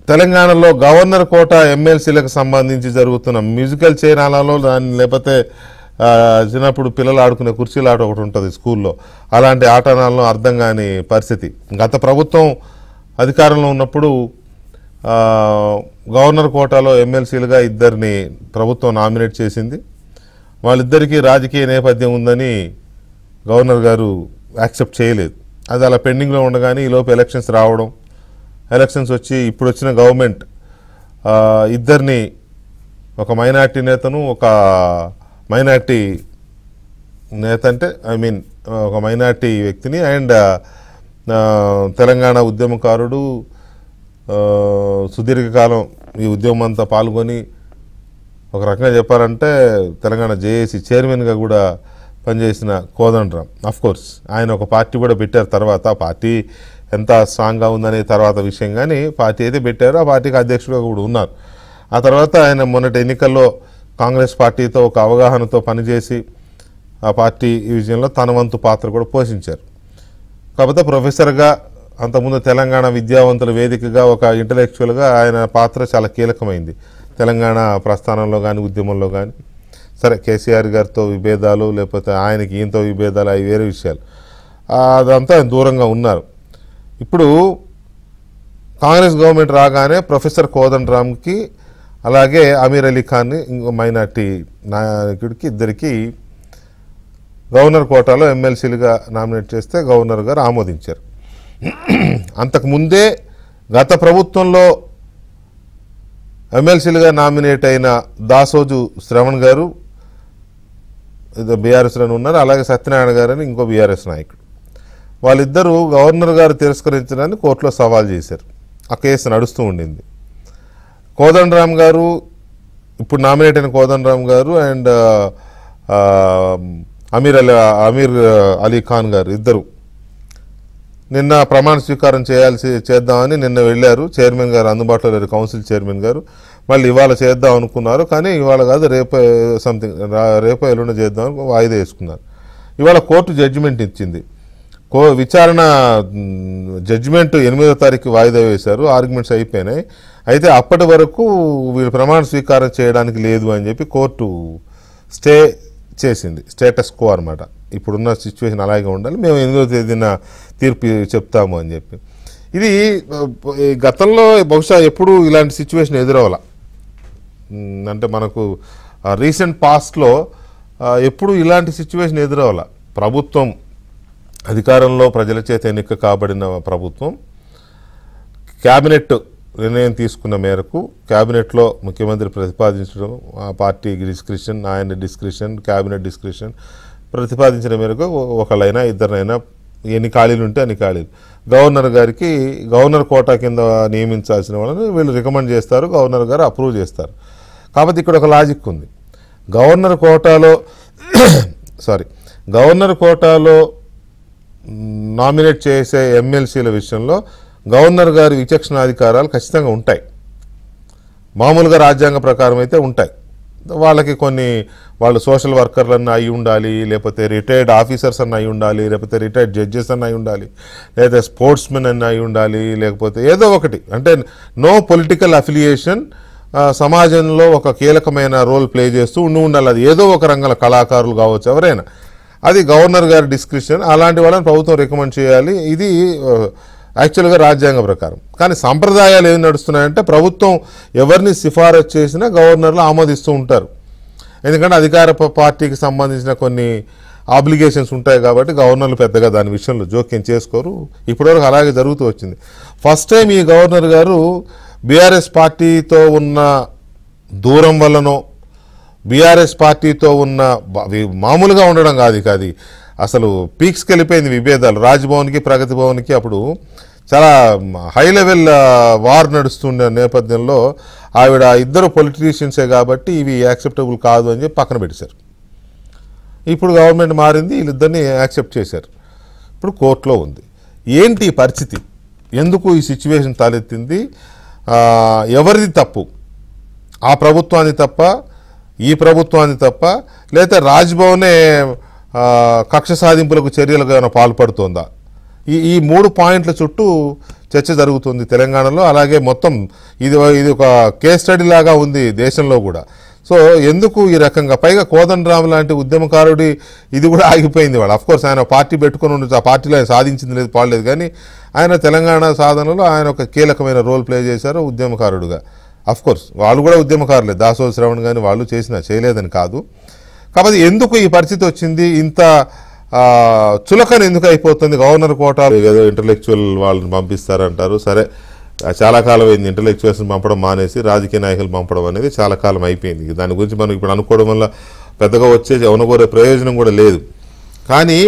తెలంగాణలో గవర్నర్ కోట ఎమ్మెల్సీలకు సంబంధించి జరుగుతున్న మ్యూజికల్ చైనాలలో దాన్ని లేకపోతే చిన్నప్పుడు పిల్లలు ఆడుకునే కుర్చీలు ఆట ఒకటి ఉంటుంది స్కూల్లో, అలాంటి ఆటనాలను అర్థం కాని పరిస్థితి. గత ప్రభుత్వం అధికారంలో ఉన్నప్పుడు గవర్నర్ కోటాలో ఎమ్మెల్సీలుగా ఇద్దరిని ప్రభుత్వం నామినేట్ చేసింది. వాళ్ళిద్దరికీ రాజకీయ నేపథ్యం ఉందని గవర్నర్ గారు యాక్సెప్ట్ చేయలేదు. అది అలా పెండింగ్లో ఉండగానే ఈలోపు ఎలక్షన్స్ రావడం, ఎలక్షన్స్ వచ్చి ఇప్పుడు వచ్చిన గవర్నమెంట్ ఇద్దరిని, ఒక మైనార్టీ నేతను, ఒక మైనార్టీ నేత అంటే ఒక మైనార్టీ వ్యక్తిని అండ్ తెలంగాణ ఉద్యమకారుడు, సుదీర్ఘకాలం ఈ ఉద్యమం అంతా పాల్గొని ఒక రకంగా చెప్పాలంటే తెలంగాణ జేఏసీ చైర్మన్గా కూడా పనిచేసిన కోదండరాం. అఫ్కోర్స్ ఆయన ఒక పార్టీ కూడా పెట్టారు. తర్వాత పార్టీ ఎంత స్ట్రాంగ్గా ఉందనే తర్వాత విషయం, కానీ పార్టీ అయితే పెట్టారు, ఆ పార్టీకి అధ్యక్షుడిగా కూడా ఉన్నారు. ఆ తర్వాత ఆయన మొన్నటి ఎన్నికల్లో కాంగ్రెస్ పార్టీతో ఒక అవగాహనతో పనిచేసి ఆ పార్టీ ఈ విజయంలో తన వంతు పాత్ర కూడా పోషించారు. కాకపోతే ప్రొఫెసర్గా, అంతకుముందు తెలంగాణ విద్యావంతుల వేదికగా ఒక ఇంటలెక్చువల్గా ఆయన పాత్ర చాలా కీలకమైంది తెలంగాణ ప్రస్థానంలో కానీ ఉద్యమంలో కానీ. సరే, కేసీఆర్ గారితో విభేదాలు, లేకపోతే ఆయనకి ఈయంతో విభేదాలు, అవి వేరే విషయాలు, అదంతా ఆయన దూరంగా ఉన్నారు. ఇప్పుడు కాంగ్రెస్ గవర్నమెంట్ రాగానే ప్రొఫెసర్ కోదండరాంకి అలాగే అమీర్ అలీ ఖాన్ని, ఇంకో మైనార్టీ నాయకుడికి, ఇద్దరికి గవర్నర్ కోటాలో ఎమ్మెల్సీలుగా నామినేట్ చేస్తే గవర్నర్ గారు ఆమోదించారు. అంతకుముందే గత ప్రభుత్వంలో ఎమ్మెల్సీలుగా నామినేట్ అయిన దాసోజు శ్రవణ్ గారు బీఆర్ఎస్లోనే ఉన్నారు, అలాగే సత్యనారాయణ గారు అని ఇంకో బీఆర్ఎస్ నాయకుడు, వాళ్ళిద్దరూ గవర్నర్ గారు తిరస్కరించడాన్ని కోర్టులో సవాల్ చేశారు. ఆ కేసు నడుస్తూ ఉండింది. కోదండరాం గారు, ఇప్పుడు నామినేట్ అయిన కోదండరాం గారు అండ్ అమీర్ అలీ ఖాన్ గారు ఇద్దరు నిన్న ప్రమాణ స్వీకారం చేద్దామని నిన్న వెళ్ళారు. చైర్మన్ గారు అందుబాటులో లేరు, కౌన్సిల్ చైర్మన్ గారు. మళ్ళీ ఇవాళ చేద్దాం అనుకున్నారు, కానీ ఇవాళ కాదు, రేపో ఎల్లుండి చేద్దామని వాయిదా వేసుకున్నారు. ఇవాళ కోర్టు జడ్జిమెంట్ ఇచ్చింది. విచారణ జడ్జిమెంట్ 8వ తారీఖు వాయిదా వేశారు, ఆర్గ్యుమెంట్స్ అయిపోయినాయి. అయితే అప్పటి వరకు వీళ్ళు ప్రమాణ స్వీకారం చేయడానికి లేదు అని చెప్పి కోర్టు స్టే చేసింది. స్టేటస్ కో అనమాట. ఇప్పుడున్న సిచ్యువేషన్ అలాగే ఉండాలి, మేము 8వ తేదీన తీర్పు చెప్తాము అని చెప్పి. ఇది గతంలో బహుశా ఎప్పుడు ఇలాంటి సిచ్యువేషన్ ఎదురవ్వాల, అంటే మనకు రీసెంట్ పాస్ట్లో ఎప్పుడు ఇలాంటి సిచ్యువేషన్ ఎదురవ్వాల. ప్రభుత్వం అధికారంలో ప్రజల చేత ఎన్నిక కాబడిన ప్రభుత్వం క్యాబినెట్ నిర్ణయం తీసుకున్న మేరకు, క్యాబినెట్లో ముఖ్యమంత్రి ప్రతిపాదించడం, ఆ పార్టీ డిస్క్రిషన్, ఆయన డిస్క్రిషన్, క్యాబినెట్ డిస్క్రిషన్ ప్రతిపాదించిన మేరకు ఒకళ్ళైనా ఇద్దరినైనా ఎన్ని ఖాళీలు ఉంటే అన్ని ఖాళీలు గవర్నర్ గారికి గవర్నర్ కోటా కింద నియమించాల్సిన వాళ్ళని వీళ్ళు రికమెండ్ చేస్తారు, గవర్నర్ గారు అప్రూవ్ చేస్తారు. కాబట్టి ఇక్కడ ఒక లాజిక్ ఉంది. గవర్నర్ కోటాలో నామినేట్ చేసే ఎమ్మెల్సీల విషయంలో గవర్నర్ గారి విచక్షణాధికారాలు ఖచ్చితంగా ఉంటాయి. మామూలుగా రాజ్యాంగ ప్రకారం అయితే ఉంటాయి. వాళ్ళకి వాళ్ళు సోషల్ వర్కర్లన్నా అయి ఉండాలి, లేకపోతే రిటైర్డ్ ఆఫీసర్స్ అన్న అయి ఉండాలి, లేకపోతే రిటైర్డ్ జడ్జెస్ అన్న అయి ఉండాలి, లేదా స్పోర్ట్స్ మెన్ అన్న అయి ఉండాలి, లేకపోతే ఏదో ఒకటి, అంటే నో పొలిటికల్ అఫిలియేషన్, సమాజంలో ఒక కీలకమైన రోల్ ప్లే చేస్తూ ఉండాలి. అది ఏదో ఒక రంగంలో కళాకారులు కావచ్చు, ఎవరైనా, అది గవర్నర్ గారి డిస్క్రిప్షన్. అలాంటి వాళ్ళని ప్రభుత్వం రికమెండ్ చేయాలి. ఇది యాక్చువల్గా రాజ్యాంగ ప్రకారం. కానీ సంప్రదాయాలు ఏమి నడుస్తున్నాయంటే ప్రభుత్వం ఎవరిని సిఫారసు చేసినా గవర్నర్లు ఆమోదిస్తూ ఉంటారు. ఎందుకంటే అధికార పార్టీకి సంబంధించిన కొన్ని ఆబ్లిగేషన్స్ ఉంటాయి కాబట్టి గవర్నర్లు పెద్దగా దాని విషయంలో జోక్యం చేసుకోరు. ఇప్పటివరకు అలాగే జరుగుతూ వచ్చింది. ఫస్ట్ టైం ఈ గవర్నర్ గారు బీఆర్ఎస్ పార్టీతో ఉన్న దూరం వల్లనో, బీఆర్ఎస్ పార్టీతో ఉన్న మామూలుగా ఉండడం కాదు, అసలు పీక్స్కి వెళ్ళిపోయింది విభేదాలు. రాజ్భవన్కి, ప్రగతి భవన్కి అప్పుడు చాలా హై లెవెల్ వార్ నడుస్తున్న నేపథ్యంలో ఆవిడ ఇద్దరు పొలిటీషియన్సే కాబట్టి ఇవి యాక్సెప్టబుల్ కాదు అని చెప్పి పక్కన పెట్టేశారు. ఇప్పుడు గవర్నమెంట్ మారింది, వీళ్ళిద్దరిని యాక్సెప్ట్ చేశారు. ఇప్పుడు కోర్టులో ఉంది. ఏంటి పరిస్థితి, ఎందుకు ఈ సిచ్యువేషన్ తలెత్తింది, ఎవరిది తప్పు, ఆ ప్రభుత్వాన్ని తప్ప, ఈ ప్రభుత్వాన్ని తప్ప, లేదా రాజ్భవనే కక్ష సాధింపులకు చర్యలుగా పాల్పడుతోందా, ఈ 3 పాయింట్ల చుట్టూ చర్చ జరుగుతుంది తెలంగాణలో. అలాగే మొత్తం ఇది ఒక కేస్ స్టడీ లాగా ఉంది దేశంలో కూడా. సో ఎందుకు ఈ రకంగా, పైగా కోదండరామ్ లాంటి ఉద్యమకారుడి ఇది కూడా ఆగిపోయింది. వాడు అఫ్కోర్స్ ఆయన పార్టీ పెట్టుకుని ఉండొచ్చు, ఆ పార్టీలో ఆయన సాధించింది లేదు పాడలేదు, కానీ ఆయన తెలంగాణ సాధనలో ఆయన ఒక కీలకమైన రోల్ ప్లే చేశారు ఉద్యమకారుడుగా. అఫ్కోర్స్ వాళ్ళు కూడా ఉద్యమకారులే, దాసోజు శ్రవణ్ కానీ వాళ్ళు చేయలేదని కాదు. కాబట్టి ఎందుకు ఈ పరిస్థితి వచ్చింది, ఇంత చులకన ఎందుకు అయిపోతుంది? గవర్నర్ కోటా ఏదో ఇంటలెక్చువల్ వాళ్ళని పంపిస్తారంటారు. సరే, చాలా కాలం అయింది ఇంటలెక్చువల్స్ని పంపడం మానేసి రాజకీయ నాయకులు పంపడం అనేది చాలా కాలం అయిపోయింది. దాని గురించి మనం ఇప్పుడు అనుకోవడం వల్ల పెద్దగా అవనగోరే ప్రయోజనం కూడా లేదు. కానీ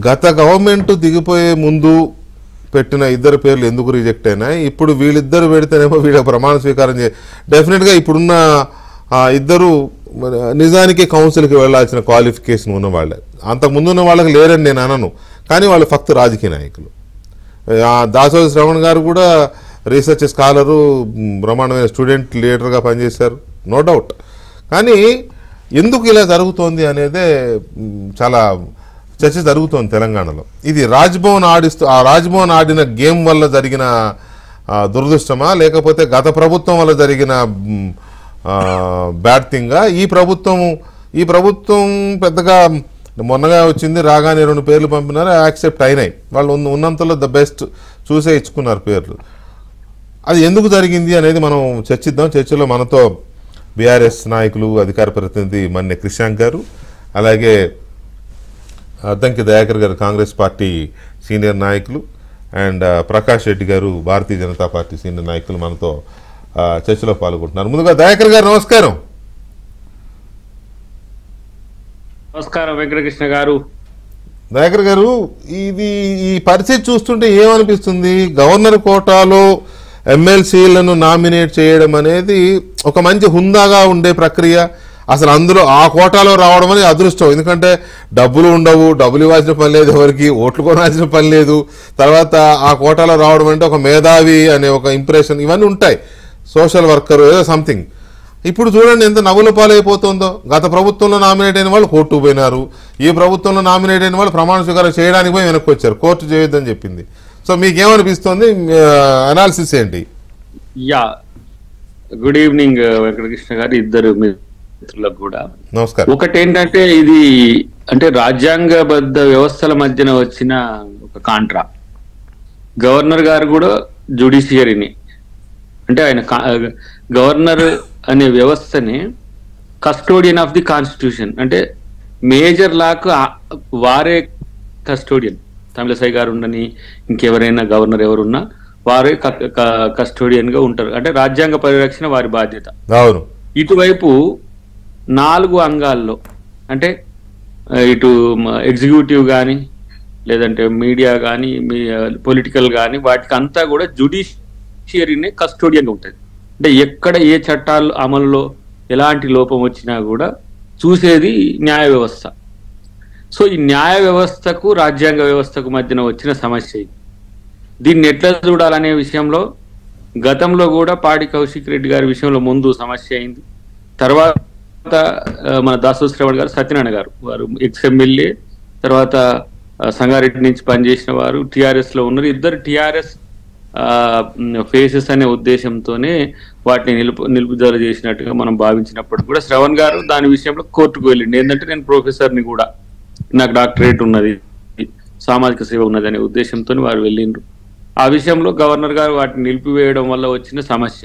గత గవర్నమెంట్ దిగిపోయే ముందు పెట్టిన ఇద్దరు పేర్లు ఎందుకు రిజెక్ట్ అయినాయి, ఇప్పుడు వీళ్ళిద్దరు పెడితేనేమో వీళ్ళ ప్రమాణ స్వీకారం డెఫినెట్గా ఇప్పుడున్న ఇద్దరు నిజానికి కౌన్సిల్కి వెళ్లాల్సిన క్వాలిఫికేషన్ ఉన్న వాళ్ళే. అంతకుముందు ఉన్న వాళ్ళకి లేరని నేను అనను, కానీ వాళ్ళు ఫక్త్ రాజకీయ నాయకులు. దాసోజు శ్రవణ్ గారు కూడా రీసెర్చ్ స్కాలరు, బ్రహ్మాండమైన స్టూడెంట్ లీడర్గా పనిచేశారు, నో డౌట్. కానీ ఎందుకు ఇలా జరుగుతోంది అనేదే చాలా చర్చ జరుగుతోంది తెలంగాణలో. ఇది రాజ్భవన్ ఆడిన గేమ్ వల్ల జరిగిన దురదృష్టమా, లేకపోతే గత ప్రభుత్వం వల్ల జరిగిన బ్యాడ్ థింగా? ఈ ప్రభుత్వం పెద్దగా మొన్నగా వచ్చింది, రాగానే 2 పేర్లు పంపినారు, యాక్సెప్ట్ అయినాయి. వాళ్ళు ఉన్నంతలో ద బెస్ట్ చూసే ఇచ్చుకున్నారు పేర్లు. అది ఎందుకు జరిగింది అనేది మనం చర్చిద్దాం. చర్చలో మనతో బీఆర్ఎస్ నాయకులు, అధికార ప్రతినిధి మన్నె క్రిషాంక్ గారు, అలాగే అద్దంకి దయాకర్ గారు కాంగ్రెస్ పార్టీ సీనియర్ నాయకులు, అండ్ ప్రకాష్ రెడ్డి గారు భారతీయ జనతా పార్టీ సీనియర్ నాయకులు మనతో చర్చలో పాల్గొంటున్నారు. ముందుగా దయాకర్ గారు నమస్కారం. నమస్కారం వెంకటకృష్ణ గారు. దయాకర్ గారు, ఈ పరిస్థితి చూస్తుంటే ఏమనిపిస్తుంది? గవర్నర్ కోటాలో ఎమ్మెల్సీలను నామినేట్ చేయడం అనేది ఒక మంచి హుందాగా ఉండే ప్రక్రియ. అసలు అందులో ఆ కోటాలో రావడం అనేది అదృష్టం. ఎందుకంటే డబ్బులు ఉండవు, డబ్బులు ఇవ్వాల్సిన పని లేదు, ఎవరికి ఓట్లు కొనాల్సిన పని లేదు. తర్వాత ఆ కోటాలో రావడం అంటే ఒక మేధావి అనే ఒక ఇంప్రెషన్, ఇవన్నీ ఉంటాయి. సోషల్ వర్కర్ ఏదో సంథింగ్. ఇప్పుడు చూడండి ఎంత నవ్వుల పాలైపోతుందో. గత ప్రభుత్వంలో నామినేట్ అయిన వాళ్ళు కోర్టుకు పోయినారు, ఈ ప్రభుత్వంలో నామినేట్ అయిన వాళ్ళు ప్రమాణ స్వీకారం చేయడానికి పోయి వెనక్కి వచ్చారు, కోర్టు చేయొద్దని చెప్పింది. సో మీకేమనిపిస్తుంది, అనాలిసిస్ ఏంటి? యా, గుడ్ ఈవినింగ్ వెంకటకృష్ణ గారు, ఇద్దరు మిత్రులకు కూడా నమస్కారం. ఒకటేంటంటే ఇది అంటే రాజ్యాంగబద్ధ వ్యవస్థల మధ్యన వచ్చిన ఒక కాంట్రా. గవర్నర్ గారు కూడా జ్యుడిషియరీని, అంటే ఆయన గవర్నర్ అనే వ్యవస్థని కస్టోడియన్ ఆఫ్ ది కాన్స్టిట్యూషన్, అంటే మేజర్ లాకు వారే కస్టోడియన్. తమిళసై గారు ఉండని, ఇంకెవరైనా గవర్నర్ ఎవరున్నా వారే కస్టోడియన్ గా ఉంటారు. అంటే రాజ్యాంగ పరిరక్షణ వారి బాధ్యత. ఇటువైపు 4 అంగాల్లో, అంటే ఇటు ఎగ్జిక్యూటివ్ కానీ, లేదంటే మీడియా కానీ, పొలిటికల్ కానీ, వాటికి అంతా కూడా జ్యుడిషియరీనే కస్టోడియన్ గా ఉంటుంది. అంటే ఎక్కడ ఏ చట్టాలు అమలులో ఎలాంటి లోపం వచ్చినా కూడా చూసేది న్యాయ వ్యవస్థ. సో ఈ న్యాయ వ్యవస్థకు రాజ్యాంగ వ్యవస్థకు మధ్యన వచ్చిన సమస్య ఇది. దీన్ని ఎట్లా చూడాలనే విషయంలో గతంలో కూడా పాడి కౌశిక్ రెడ్డి గారి విషయంలో ముందు సమస్య అయింది. తర్వాత మన దాసోజు శ్రవణ్ గారు, సత్యనారాయణ గారు, వారు ఎక్స్ఎమ్మెల్యే, తర్వాత సంగారెడ్డి నుంచి పనిచేసిన వారు, టిఆర్ఎస్ లో ఉన్నారు. ఇద్దరు టిఆర్ఎస్ ఫేసెస్ అనే ఉద్దేశంతోనే వాటిని నిలుపుదల చేసినట్టుగా మనం భావించినప్పుడు కూడా శ్రవణ్ గారు దాని విషయంలో కోర్టుకు వెళ్ళిండి. ఏంటంటే నేను ప్రొఫెసర్ని కూడా, నాకు డాక్టరేట్ ఉన్నది, సామాజిక సేవ ఉన్నది అనే ఉద్దేశంతో వారు వెళ్ళిండ్రు. ఆ విషయంలో గవర్నర్ గారు వాటిని నిలిపివేయడం వల్ల వచ్చిన సమస్య.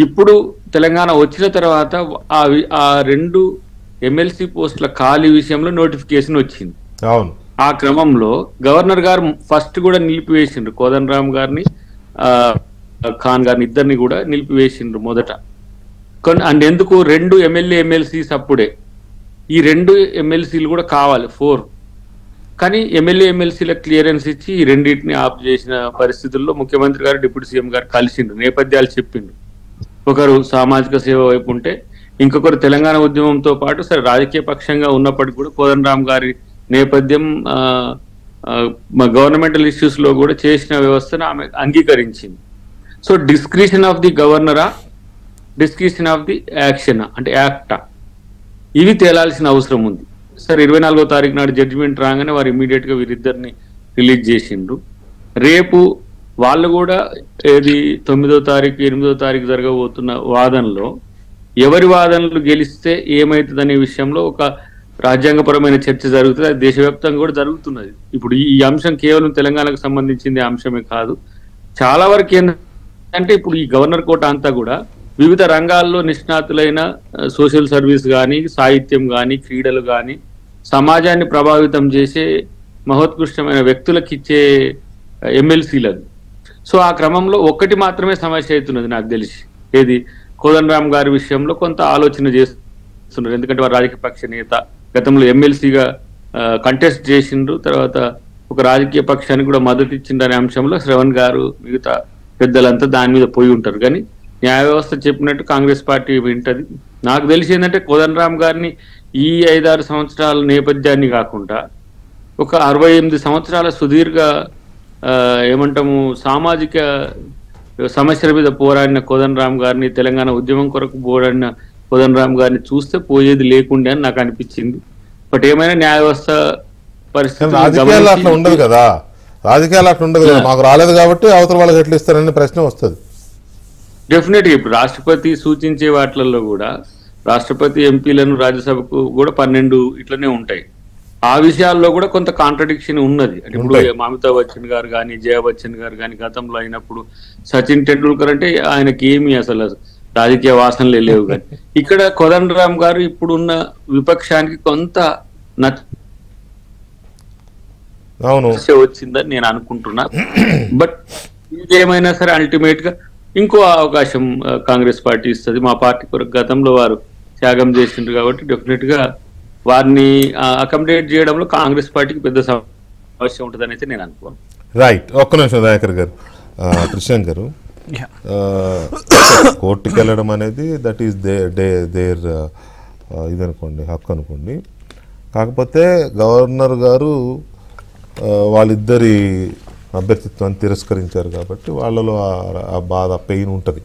ఇప్పుడు తెలంగాణ వచ్చిన తర్వాత ఆ 2 ఎమ్మెల్సీ పోస్టుల ఖాళీ విషయంలో నోటిఫికేషన్ వచ్చింది. అవును. ఆ క్రమంలో గవర్నర్ గారు ఫస్ట్ కూడా నిలిపివేసిండ్రు, కోదండరామ్ గారిని, ఖాన్ గారిని, ఇద్దరిని కూడా నిలిపివేసిండ్రు మొదట. అండ్ ఎందుకు 2 ఎమ్మెల్సీస్ అప్పుడే, ఈ 2 ఎమ్మెల్సీలు కూడా కావాలి 4. కానీ ఎమ్మెల్సీల క్లియరెన్స్ ఇచ్చి ఈ రెండింటిని ఆఫ్ చేసిన పరిస్థితుల్లో ముఖ్యమంత్రి గారు, డిప్యూటీ సీఎం గారు కలిసిండ్రు, నేపథ్యాలు చెప్పిండ్రు. ఒకరు సామాజిక సేవ వైపు ఉంటే, ఇంకొకరు తెలంగాణ ఉద్యమంతో పాటు సరే రాజకీయ పక్షంగా ఉన్నప్పటికీ కూడా కోదండరామ్ గారి నేపథ్యం గవర్నమెంటల్ ఇష్యూస్ లో కూడా చేసిన వ్యవస్థను ఆమె అంగీకరించింది. సో డిస్క్రిషన్ ఆఫ్ ది గవర్నరా, డిస్క్రిషన్ ఆఫ్ ది యాక్షనా, అంటే యాక్టా, ఇవి తేలాల్సిన అవసరం ఉంది. సార్ 24వ తారీఖు నాడు జడ్జిమెంట్ రాగానే వారు ఇమీడియట్ గా వీరిద్దరిని రిలీజ్ చేసిండ్రు. రేపు వాళ్ళు కూడా ఏది 9వ తారీఖు 8వ తారీఖు జరగబోతున్న వాదనలో ఎవరి వాదనలు గెలిస్తే ఏమవుతుందనే విషయంలో ఒక రాజ్యాంగపరమైన చర్చ జరుగుతుంది. అది దేశవ్యాప్తంగా కూడా జరుగుతున్నది. ఇప్పుడు ఈ అంశం కేవలం తెలంగాణకు సంబంధించింది అంశమే కాదు. చాలా వరకు ఏంటంటే ఇప్పుడు ఈ గవర్నర్ కోట అంతా కూడా వివిధ రంగాల్లో నిష్ణాతులైన సోషల్ సర్వీస్ కానీ, సాహిత్యం కానీ, క్రీడలు కానీ, సమాజాన్ని ప్రభావితం చేసే మహోత్కృష్టమైన వ్యక్తులకు ఇచ్చే ఎమ్మెల్సీలకు. సో ఆ క్రమంలో ఒక్కటి మాత్రమే సమస్య అవుతున్నది నాకు తెలిసి, ఏది కోదండరామ్ గారి విషయంలో కొంత ఆలోచన చేస్తున్నారు. ఎందుకంటే వారు రాజకీయ పక్ష నేత, గతంలో ఎమ్మెల్సీగా కంటెస్ట్ చేసిండ్రు, తర్వాత ఒక రాజకీయ పక్షానికి కూడా మద్దతు ఇచ్చిండనే అంశంలో శ్రవణ్ గారు మిగతా పెద్దలంతా దాని మీద పోయి ఉంటారు. కానీ న్యాయ వ్యవస్థ చెప్పినట్టు కాంగ్రెస్ పార్టీ వింటది. నాకు తెలిసి ఏంటంటే కోదండరామ్ గారిని ఈ 5-6 సంవత్సరాల నేపథ్యాన్ని కాకుండా ఒక 68 సంవత్సరాల సుదీర్ఘ ఏమంటాము సామాజిక సమస్యల మీద పోరాడిన కోదండరామ్ గారిని, తెలంగాణ ఉద్యమం కొరకు పోరాడిన కోదండరామ్ గారిని చూస్తే పోయేది లేకుండా అని నాకు అనిపించింది. బట్ ఏమైనా న్యాయ వ్యవస్థ పరిస్థితి రాజకీయాలు అట్లా ఉండదు కదా, రాజకీయాలు అట్లా ఉండదు కదా. మాకు రాలేదు కాబట్టి అవతల వాళ్ళకి ఎట్లా ఇస్తారనే ప్రశ్న వస్తుంది. డెఫినెట్గా ఇప్పుడు రాష్ట్రపతి సూచించే వాటిల్లో కూడా రాష్ట్రపతి ఎంపీలను రాజ్యసభకు కూడా 12 ఇట్లనే ఉంటాయి. ఆ విషయాల్లో కూడా కొంత కాంట్రడిక్షన్ ఉన్నది. అంటే ఇప్పుడు అమితాబ్ బచ్చన్ గారు కానీ, జయా బచ్చన్ గారు కానీ గతంలో అయినప్పుడు సచిన్ టెండూల్కర్ అంటే ఆయనకి ఏమి అసలు రాజకీయ వాసనలే లేవు. కానీ ఇక్కడ కోదండరామ్ గారు ఇప్పుడున్న విపక్షానికి కొంత వచ్చిందని నేను అనుకుంటున్నా. బట్ ఏమైనా సరే అల్టిమేట్ గా ఇంకో అవకాశం కాంగ్రెస్ పార్టీ ఇస్తుంది. మా పార్టీ కొరకు గతంలో వారు త్యాగం చేసిండ్రు కాబట్టి డెఫినెట్ గా వారిని అకామిడేట్ చేయడంలో కాంగ్రెస్ పార్టీకి పెద్ద సమస్య ఉంటుందని అయితే నేను అనుకోను. రైట్, ఒక్క నిమిషం దయాకర్ గారు. కృష్ణన్ గారు, కోర్టుకి వెళ్ళడం అనేది దట్ ఈస్ దేర్ ఇది అనుకోండి, హక్కు అనుకోండి. కాకపోతే గవర్నర్ గారు వాళ్ళిద్దరి అభ్యర్థిత్వాన్ని తిరస్కరించారు కాబట్టి వాళ్ళలో ఆ బాధ, పెయిన్ ఉంటుంది.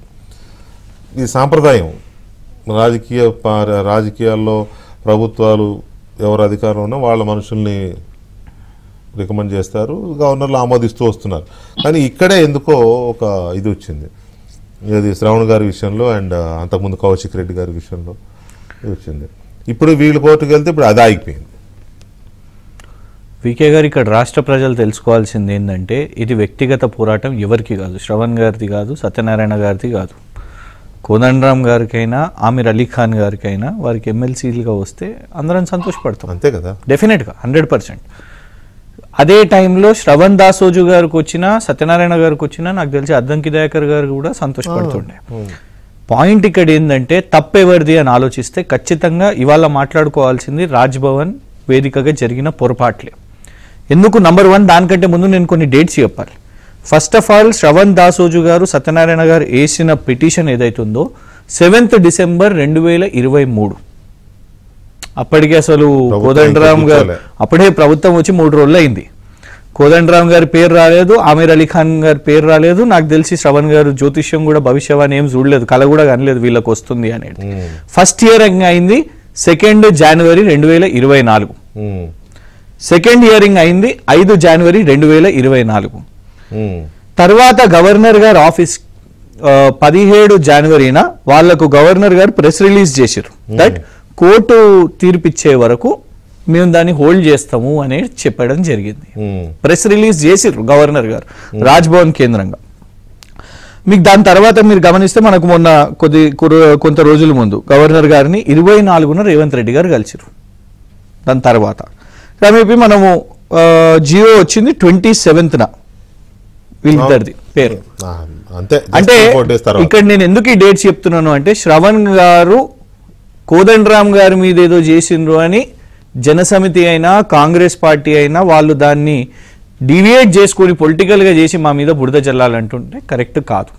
ఈ సాంప్రదాయం రాజకీయాల్లో ప్రభుత్వాలు ఎవరు అధికారంలో ఉన్నా వాళ్ళ మనుషుల్ని రికమెండ్ చేస్తారు, గవర్నర్లు ఆమోదిస్తూ వస్తున్నారు. కానీ ఇక్కడే ఎందుకో ఒక ఇది వచ్చింది, ఇది శ్రవణ్ గారి విషయంలో అండ్ అంతకుముందు కౌశిక్ రెడ్డి గారి విషయంలో వచ్చింది. ఇప్పుడు వీళ్ళు కోర్టుకు వెళ్తే ఇప్పుడు అది ఆగిపోయింది. వికే గారు, ఇక్కడ రాష్ట్ర ప్రజలు తెలుసుకోవాల్సింది ఏంటంటే ఇది వ్యక్తిగత పోరాటం ఎవరికి కాదు, శ్రవణ్ గారిది కాదు, సత్యనారాయణ గారిది కాదు. కోదండరామ్ గారికైనా ఆమిర్ అలీ ఖాన్ గారికైనా వారికి ఎమ్మెల్సీలుగా వస్తే అందరం సంతోషపడతాం, అంతే కదా, డెఫినెట్గా 100%. అదే టైంలో శ్రవణ్ దాసోజు గారికి వచ్చినా, సత్యనారాయణ గారికి వచ్చినా నాకు తెలిసి అద్దంకి దయాకర్ గారు కూడా సంతోషపడుతుండే. పాయింట్ ఇక్కడ ఏంటంటే తప్పెవరిది అని ఆలోచిస్తే ఖచ్చితంగా ఇవాళ మాట్లాడుకోవాల్సింది రాజ్భవన్ వేదికగా జరిగిన పొరపాట్లే. ఎందుకు నంబర్ 1, దానికంటే ముందు నేను కొన్ని డేట్స్ చెప్పాలి. First of all Shravan Dasoju గారు, సత్యనారాయణ గారు వేసిన పిటిషన్ ఏదైతుందో 7th డిసెంబర్ 2023. అప్పటికి అసలు కోదండరామ్ గారు అప్పుడే ప్రభుత్వం వచ్చి 3 రోజులు అయింది. కోదండరామ్ గారి పేరు రాలేదు, ఆమిర్ అలీ ఖాన్ గారి పేరు రాలేదు. నాకు తెలిసి శ్రవణ్ గారు జ్యోతిష్యం కూడా భవిష్యవాణి ఏం చూడలేదు, కళ కూడా కనలేదు వీళ్ళకి వస్తుంది అనేది. ఫస్ట్ హియరింగ్ అయింది 2 జనవరి 2024. సెకండ్ హియరింగ్ అయింది 5 జనవరి 2024. తర్వాత గవర్నర్ గారు ఆఫీస్ 17 జనవరిన వాళ్లకు గవర్నర్ గారు ప్రెస్ రిలీజ్ చేశారు దట్ కోర్టు తీర్పిచ్చే వరకు మేము దాన్ని హోల్డ్ చేస్తాము అనేది చెప్పడం జరిగింది. ప్రెస్ రిలీజ్ చేసిర్రు గవర్నర్ గారు రాజ్భవన్ కేంద్రంగా. మీకు దాని తర్వాత మీరు గమనిస్తే మనకు మొన్న కొంత రోజుల ముందు గవర్నర్ గారిని 24న రేవంత్ రెడ్డి గారు కలిసిరు. దాని తర్వాత మేబీ మనము జియో వచ్చింది 27న వీళ్ళిద్దరిది పేరు. అంటే ఇక్కడ నేను ఎందుకు ఈ డేట్స్ చెప్తున్నాను అంటే శ్రవణ్ గారు కోదండరామ్ గారి మీద ఏదో చేసిండ్రు అని జనసమితి అయినా కాంగ్రెస్ పార్టీ అయినా వాళ్ళు దాన్ని డివియేట్ చేసుకొని పొలిటికల్గా చేసి మా మీద బురద చల్లాలంటుంటే కరెక్ట్ కాదు.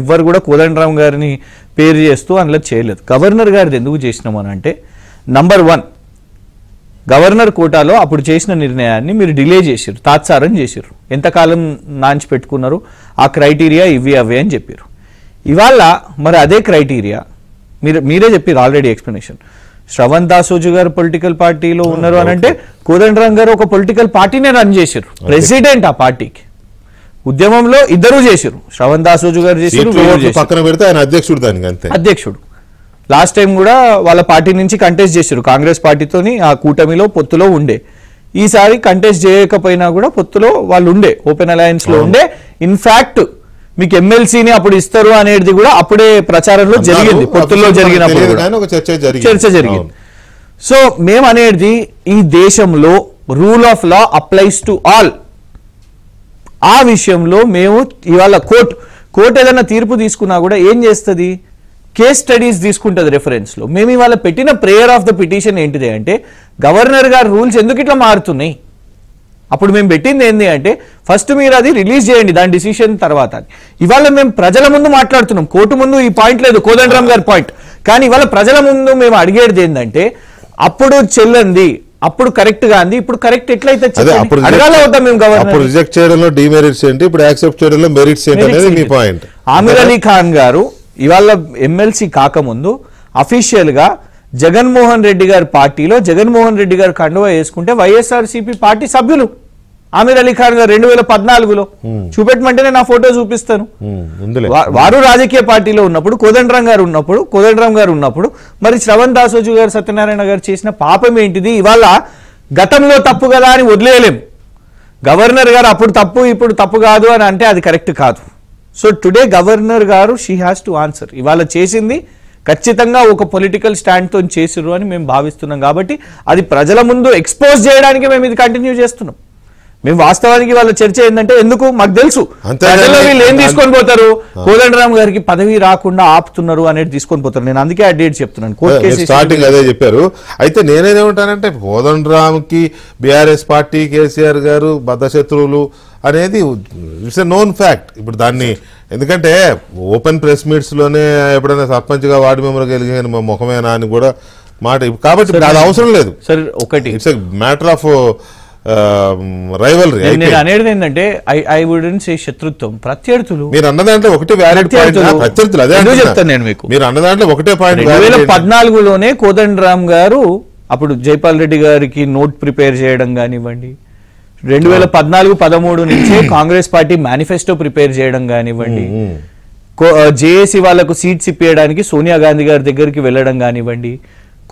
ఎవ్వరు కూడా కోదండరామ్ గారిని పేరు చేస్తూ అందులో చేయలేదు. గవర్నర్ గారిది ఎందుకు చేసినాం అని అంటే నంబర్ 1, గవర్నర్ కోటాలో అప్పుడు చేసిన నిర్ణయాన్ని మీరు డిలే చేసారు, తాత్సారం చేసారు. ఎంతకాలం నాంచి పెట్టుకున్నారు, ఆ క్రైటీరియా ఇవి అవే అని చెప్పారు. ఇవాళ మరి అదే క్రైటీరియా మీరే చెప్పారు ఆల్రెడీ ఎక్స్ప్లెనేషన్. శ్రవణ్ దాసోజు గారు పొలిటికల్ పార్టీలో ఉన్నారు అని అంటే కోదండరాం గారు ఒక పొలిటికల్ పార్టీనే రన్ చేశారు, ప్రెసిడెంట్ ఆ పార్టీకి. ఉద్యమంలో ఇద్దరు చేశారు, శ్రవణ్ దాసోజు గారు చేశారు, పక్కన పెడితే ఆయన అధ్యక్షుడు, దానికి అంతే అధ్యక్షుడు. లాస్ట్ టైం కూడా వాళ్ళ పార్టీ నుంచి కంటెస్ట్ చేశారు, కాంగ్రెస్ పార్టీతోని ఆ కూటమిలో పొత్తులో ఉండే. ఈసారి కంటెస్ట్ చేయకపోయినా కూడా పొత్తులో వాళ్ళు ఉండే, ఓపెన్ అలయన్స్ లో ఉండే. ఇన్ఫాక్ట్ మీకు ఎమ్మెల్సీని అప్పుడు ఇస్తారు అనేది కూడా అప్పుడే ప్రచారంలో జరిగింది, పొత్తుల్లో జరిగినప్పుడు చర్చ జరిగింది. సో మేము అనేది ఈ దేశంలో rule of law applies to all. ఆ విషయంలో మేము ఇవాళ కోర్టు ఏదైనా తీర్పు తీసుకున్నా కూడా ఏం చేస్తుంది, కేస్ స్టడీస్ తీసుకుంటుంది రెఫరెన్స్ లో. మేము ఇవాళ పెట్టిన ప్రేయర్ ఆఫ్ ద పిటిషన్ ఏంటిది అంటే గవర్నర్ గారి రూల్స్ ఎందుకు ఇట్లా మారుతున్నాయి. అప్పుడు మేము పెట్టింది ఏంటి అంటే ఫస్ట్ మీరు అది రిలీజ్ చేయండి దాని డిసిషన్ తర్వాత. ఇవాళ మేము ప్రజల ముందు మాట్లాడుతున్నాం, కోర్టు ముందు ఈ పాయింట్ లేదు, కోదండరాం గారి పాయింట్. కానీ ఇవాళ ప్రజల ముందు మేము అడిగేది ఏంటంటే అప్పుడు చెల్లంది, అప్పుడు కరెక్ట్ గా అంది, ఇప్పుడు కరెక్ట్ ఎట్లయితే అడగాల అవుతాం మేము గవర్నర్. రిజెక్ట్ చేయడంలో డిమెరిట్స్ ఏంటి, ఇప్పుడు యాక్సెప్ట్ చేయడంలో మెరిట్స్ ఏంటి అనేది మీ పాయింట్. ఆమిర్ అలీ ఖాన్ గారు ఇవాళ ఎమ్మెల్సీ కాకముందు అఫీషియల్ గా జగన్మోహన్ రెడ్డి గారి పార్టీలో జగన్మోహన్ రెడ్డి గారు కండువా వేసుకుంటే వైఎస్ఆర్సీపీ పార్టీ సభ్యులు ఆమిర్ అలీ ఖాన్ గారు 2014లో చూపెట్టమంటేనే నా ఫోటో చూపిస్తాను. వారు రాజకీయ పార్టీలో ఉన్నప్పుడు కోదండరాం గారు ఉన్నప్పుడు మరి శ్రవణ్ దాసోజు గారు సత్యనారాయణ గారు చేసిన పాపం ఏంటిది. ఇవాళ గతంలో తప్పు కదా అని వదిలేయలేం. గవర్నర్ గారు అప్పుడు తప్పు ఇప్పుడు తప్పు కాదు అని అంటే అది కరెక్ట్ కాదు. సో టుడే గవర్నర్ గారు షీ హ్యాస్ టు ఆన్సర్. ఇవాళ చేసింది ఖచ్చితంగా ఒక పొలిటికల్ స్టాండ్ తో చేసిర్రు అని మేము భావిస్తున్నాం. కాబట్టి అది ప్రజల ముందు ఎక్స్పోజ్ చేయడానికి మేము ఇది కంటిన్యూ చేస్తున్నాం. మేము వాస్తవానికి వాళ్ళ చర్చ ఏంటంటే ఎందుకు మాకు తెలుసు ప్రజల్లో వీళ్ళు ఏం తీసుకొని పోతారు, కోదండరాం గారికి పదవి రాకుండా ఆపుతున్నారు అనేది తీసుకొని పోతారు. నేను అందుకే ఆ డేట్ చెప్తున్నాను, స్టార్టింగ్ అదే చెప్పారు. అయితే నేనేమంటానంటే కోదండరాం కి బీఆర్ఎస్ పార్టీ కేసీఆర్ గారు బద్ధశత్రువులు అనేది ఇట్స్ ఎ నోన్ ఫ్యాక్ట్. ఇప్పుడు దాన్ని ఎందుకంటే ఓపెన్ ప్రెస్ మీట్స్ లోనే ఎప్పుడైనా సర్పంచ్ గా వార్డు మెంబర్ గెలిచిన మా ముఖమేనా అని కూడా మాట, కాబట్టి అది అవసరం లేదు. సరే ఒకటి it's a matter of rivalry. నేను అనేది ఏంటంటే ఐ వుడెంట్ సే శత్రుత్వం, ప్రత్యర్థులు. మీరు అన్నదాంట్లో ఒకటే వ్యాలిడ్ పాయింట్, ప్రత్యర్థులు అదే చెప్తాను నేను మీకు. మీరు అన్నదాంట్లో ఒకటే పాయింట్. 2014లోనే కోదండరాం గారు అప్పుడు జైపాల్ రెడ్డి గారికి నోట్ ప్రిపేర్ చేయడం కానివ్వండి, 2014-13 నుంచే కాంగ్రెస్ పార్టీ మేనిఫెస్టో ప్రిపేర్ చేయడం కానివ్వండి, జేఏసీ వాళ్లకు సీట్స్ ఇప్పించడానికి సోనియా గాంధీ గారి దగ్గరికి వెళ్ళడం కానివ్వండి,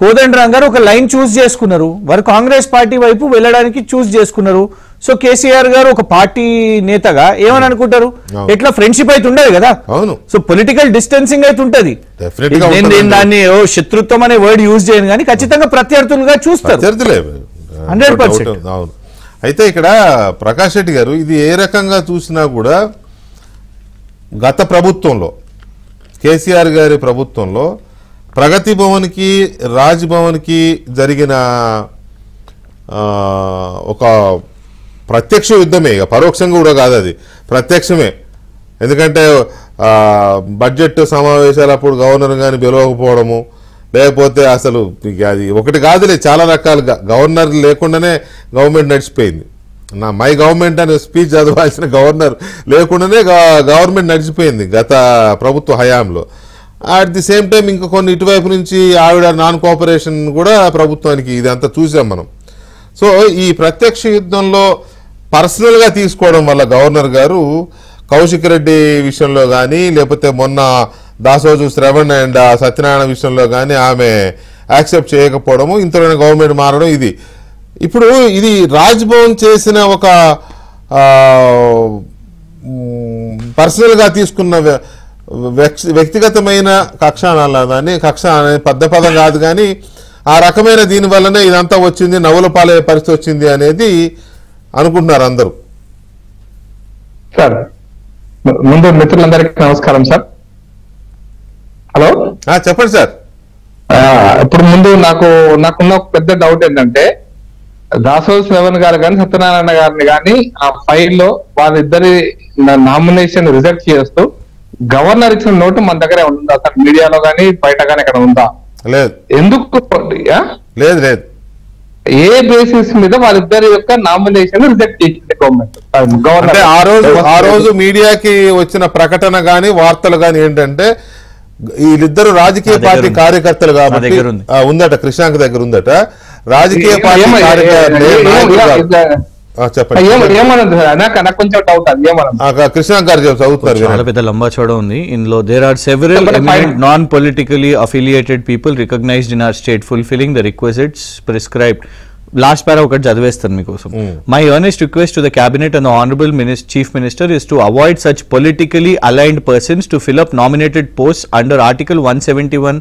కోదండరాం గారు ఒక లైన్ చూస్ చేసుకున్నారు, వారు కాంగ్రెస్ పార్టీ వైపు వెళ్ళడానికి చూస్ చేసుకున్నారు. సో కేసీఆర్ గారు ఒక పార్టీ నేతగా ఏమని అనుకుంటారు, ఎట్లా ఫ్రెండ్షిప్ అయితే ఉండదు కదా. సో పొలిటికల్ డిస్టెన్సింగ్ అయితే ఉంటది. నేను దాన్ని శత్రుత్వం అనే వర్డ్ యూజ్ చేయను కానీ ఖచ్చితంగా ప్రత్యర్థులుగా చూస్తారు 100%. అయితే ఇక్కడ ప్రకాష్ రెడ్డి గారు ఇది ఏ రకంగా చూసినా కూడా గత ప్రభుత్వంలో కేసీఆర్ గారి ప్రభుత్వంలో ప్రగతి భవన్కి రాజ్ భవన్కి జరిగిన ఒక ప్రత్యక్ష యుద్ధమే, ఇక పరోక్షంగా కూడా కాదు, అది ప్రత్యక్షమే. ఎందుకంటే బడ్జెట్ సమావేశాలు అప్పుడు గవర్నర్ కానీ పిలవకపోవడము, లేకపోతే అసలు అది ఒకటి కాదులే, చాలా రకాలుగా గవర్నర్ లేకుండానే గవర్నమెంట్ నడిచిపోయింది. మై గవర్నమెంట్ అనే స్పీచ్ చదవాల్సిన గవర్నర్ లేకుండానే గవర్నమెంట్ నడిచిపోయింది గత ప్రభుత్వ హయాంలో. అట్ ది సేమ్ టైం ఇంకా కొన్ని ఇటువైపు నుంచి ఆవిడ నాన్ కోఆపరేషన్ కూడా ప్రభుత్వానికి, ఇదంతా చూసాం మనం. సో ఈ ప్రత్యక్ష యుద్ధంలో పర్సనల్గా తీసుకోవడం వల్ల గవర్నర్ గారు కౌశిక్ రెడ్డి విషయంలో కానీ, లేకపోతే మొన్న దాసోజు శ్రవణ్ అండ్ సత్యనారాయణ విషయంలో కానీ ఆమె యాక్సెప్ట్ చేయకపోవడము, ఇంతలోనే గవర్నమెంట్ మారడం, ఇది ఇప్పుడు ఇది రాజ్భవన్ చేసిన ఒక పర్సనల్గా తీసుకున్న వ్యక్తిగతమైన కక్ష అనాలని, కక్ష అనే పెద్ద పదం కాదు కానీ ఆ రకమైన దీని వల్లనే ఇదంతా వచ్చింది, నవ్వుల పాలే పరిస్థితి వచ్చింది అనేది అనుకుంటున్నారు అందరూ. సార్ ముందు మిత్రులందరికీ నమస్కారం సార్. హలో చెప్పండి సార్. ఇప్పుడు ముందు నాకున్న ఒక పెద్ద డౌట్ ఏంటంటే దాసోజు శ్రవణ్ గారు కానీ సత్యనారాయణ గారిని కానీ ఆ ఫైల్లో వాళ్ళిద్దరి నామినేషన్ రిజెక్ట్ చేస్తూ గవర్నర్ ఇచ్చిన నోటు మన దగ్గరే ఉందా సార్? మీడియాలో కానీ బయట కానీ ఎక్కడ ఉందా? లేదు. ఎందుకు లేదు లేదు ఏ బేసిస్ మీద వాళ్ళిద్దరి యొక్క నామినేషన్ రిజెక్ట్ చేసింది గవర్నమెంట్? ఆ రోజు మీడియాకి వచ్చిన ప్రకటన గాని వార్తలు గాని ఏంటంటే వీళ్ళిద్దరు రాజకీయ నా దగ్గర పార్టీ ఉంది. కార్యకర్తలు నా కాబట్టి దగ్గర ఉంది. ఉందట, కృష్ణాంక్ దగ్గర ఉందట. రాజకీయ పార్టీ చెప్పండి. ఏమన్నది నాకు కొంచెం డౌట్ అది ఏమన్నది కృష్ణాంక్ గారు చదువుతున్నారు. చాలా పెద్ద లంబా చౌడ ఉంది ఇందులో. There are several eminent non politically affiliated people recognized in our state fulfilling the requisites prescribed. Last para ఒకటి చదివేస్తాను మీకోసం. My earnest request to the cabinet and the honourable chief minister is to avoid such politically aligned persons to fill up nominated post under article 171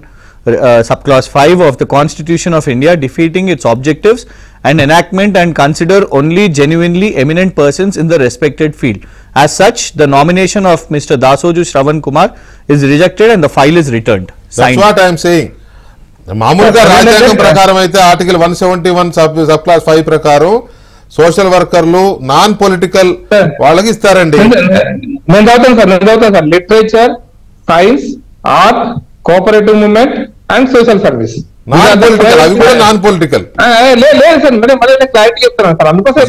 subclause 5 of the Constitution of India, defeating its objectives and enactment, and consider only genuinely eminent persons in the respected field. As such, the nomination of Mr. Dasoju Shravan Kumar is rejected and the file is returned. That's what I am saying. మామూలుగా రాజ్యాంగం ప్రకారం అయితే article 171 sub clause 5 ప్రకారం social వర్కర్లు non political వాళ్ళకి ఇస్తారండి. నేను చదువుతాను sir. Literature, science, art, cooperative movement and social service. అవి కూడా నాన్ పొలిటికల్. లేదు సార్, మళ్ళీ క్లారిటీ చెప్తున్నాను సార్. అందుకోసం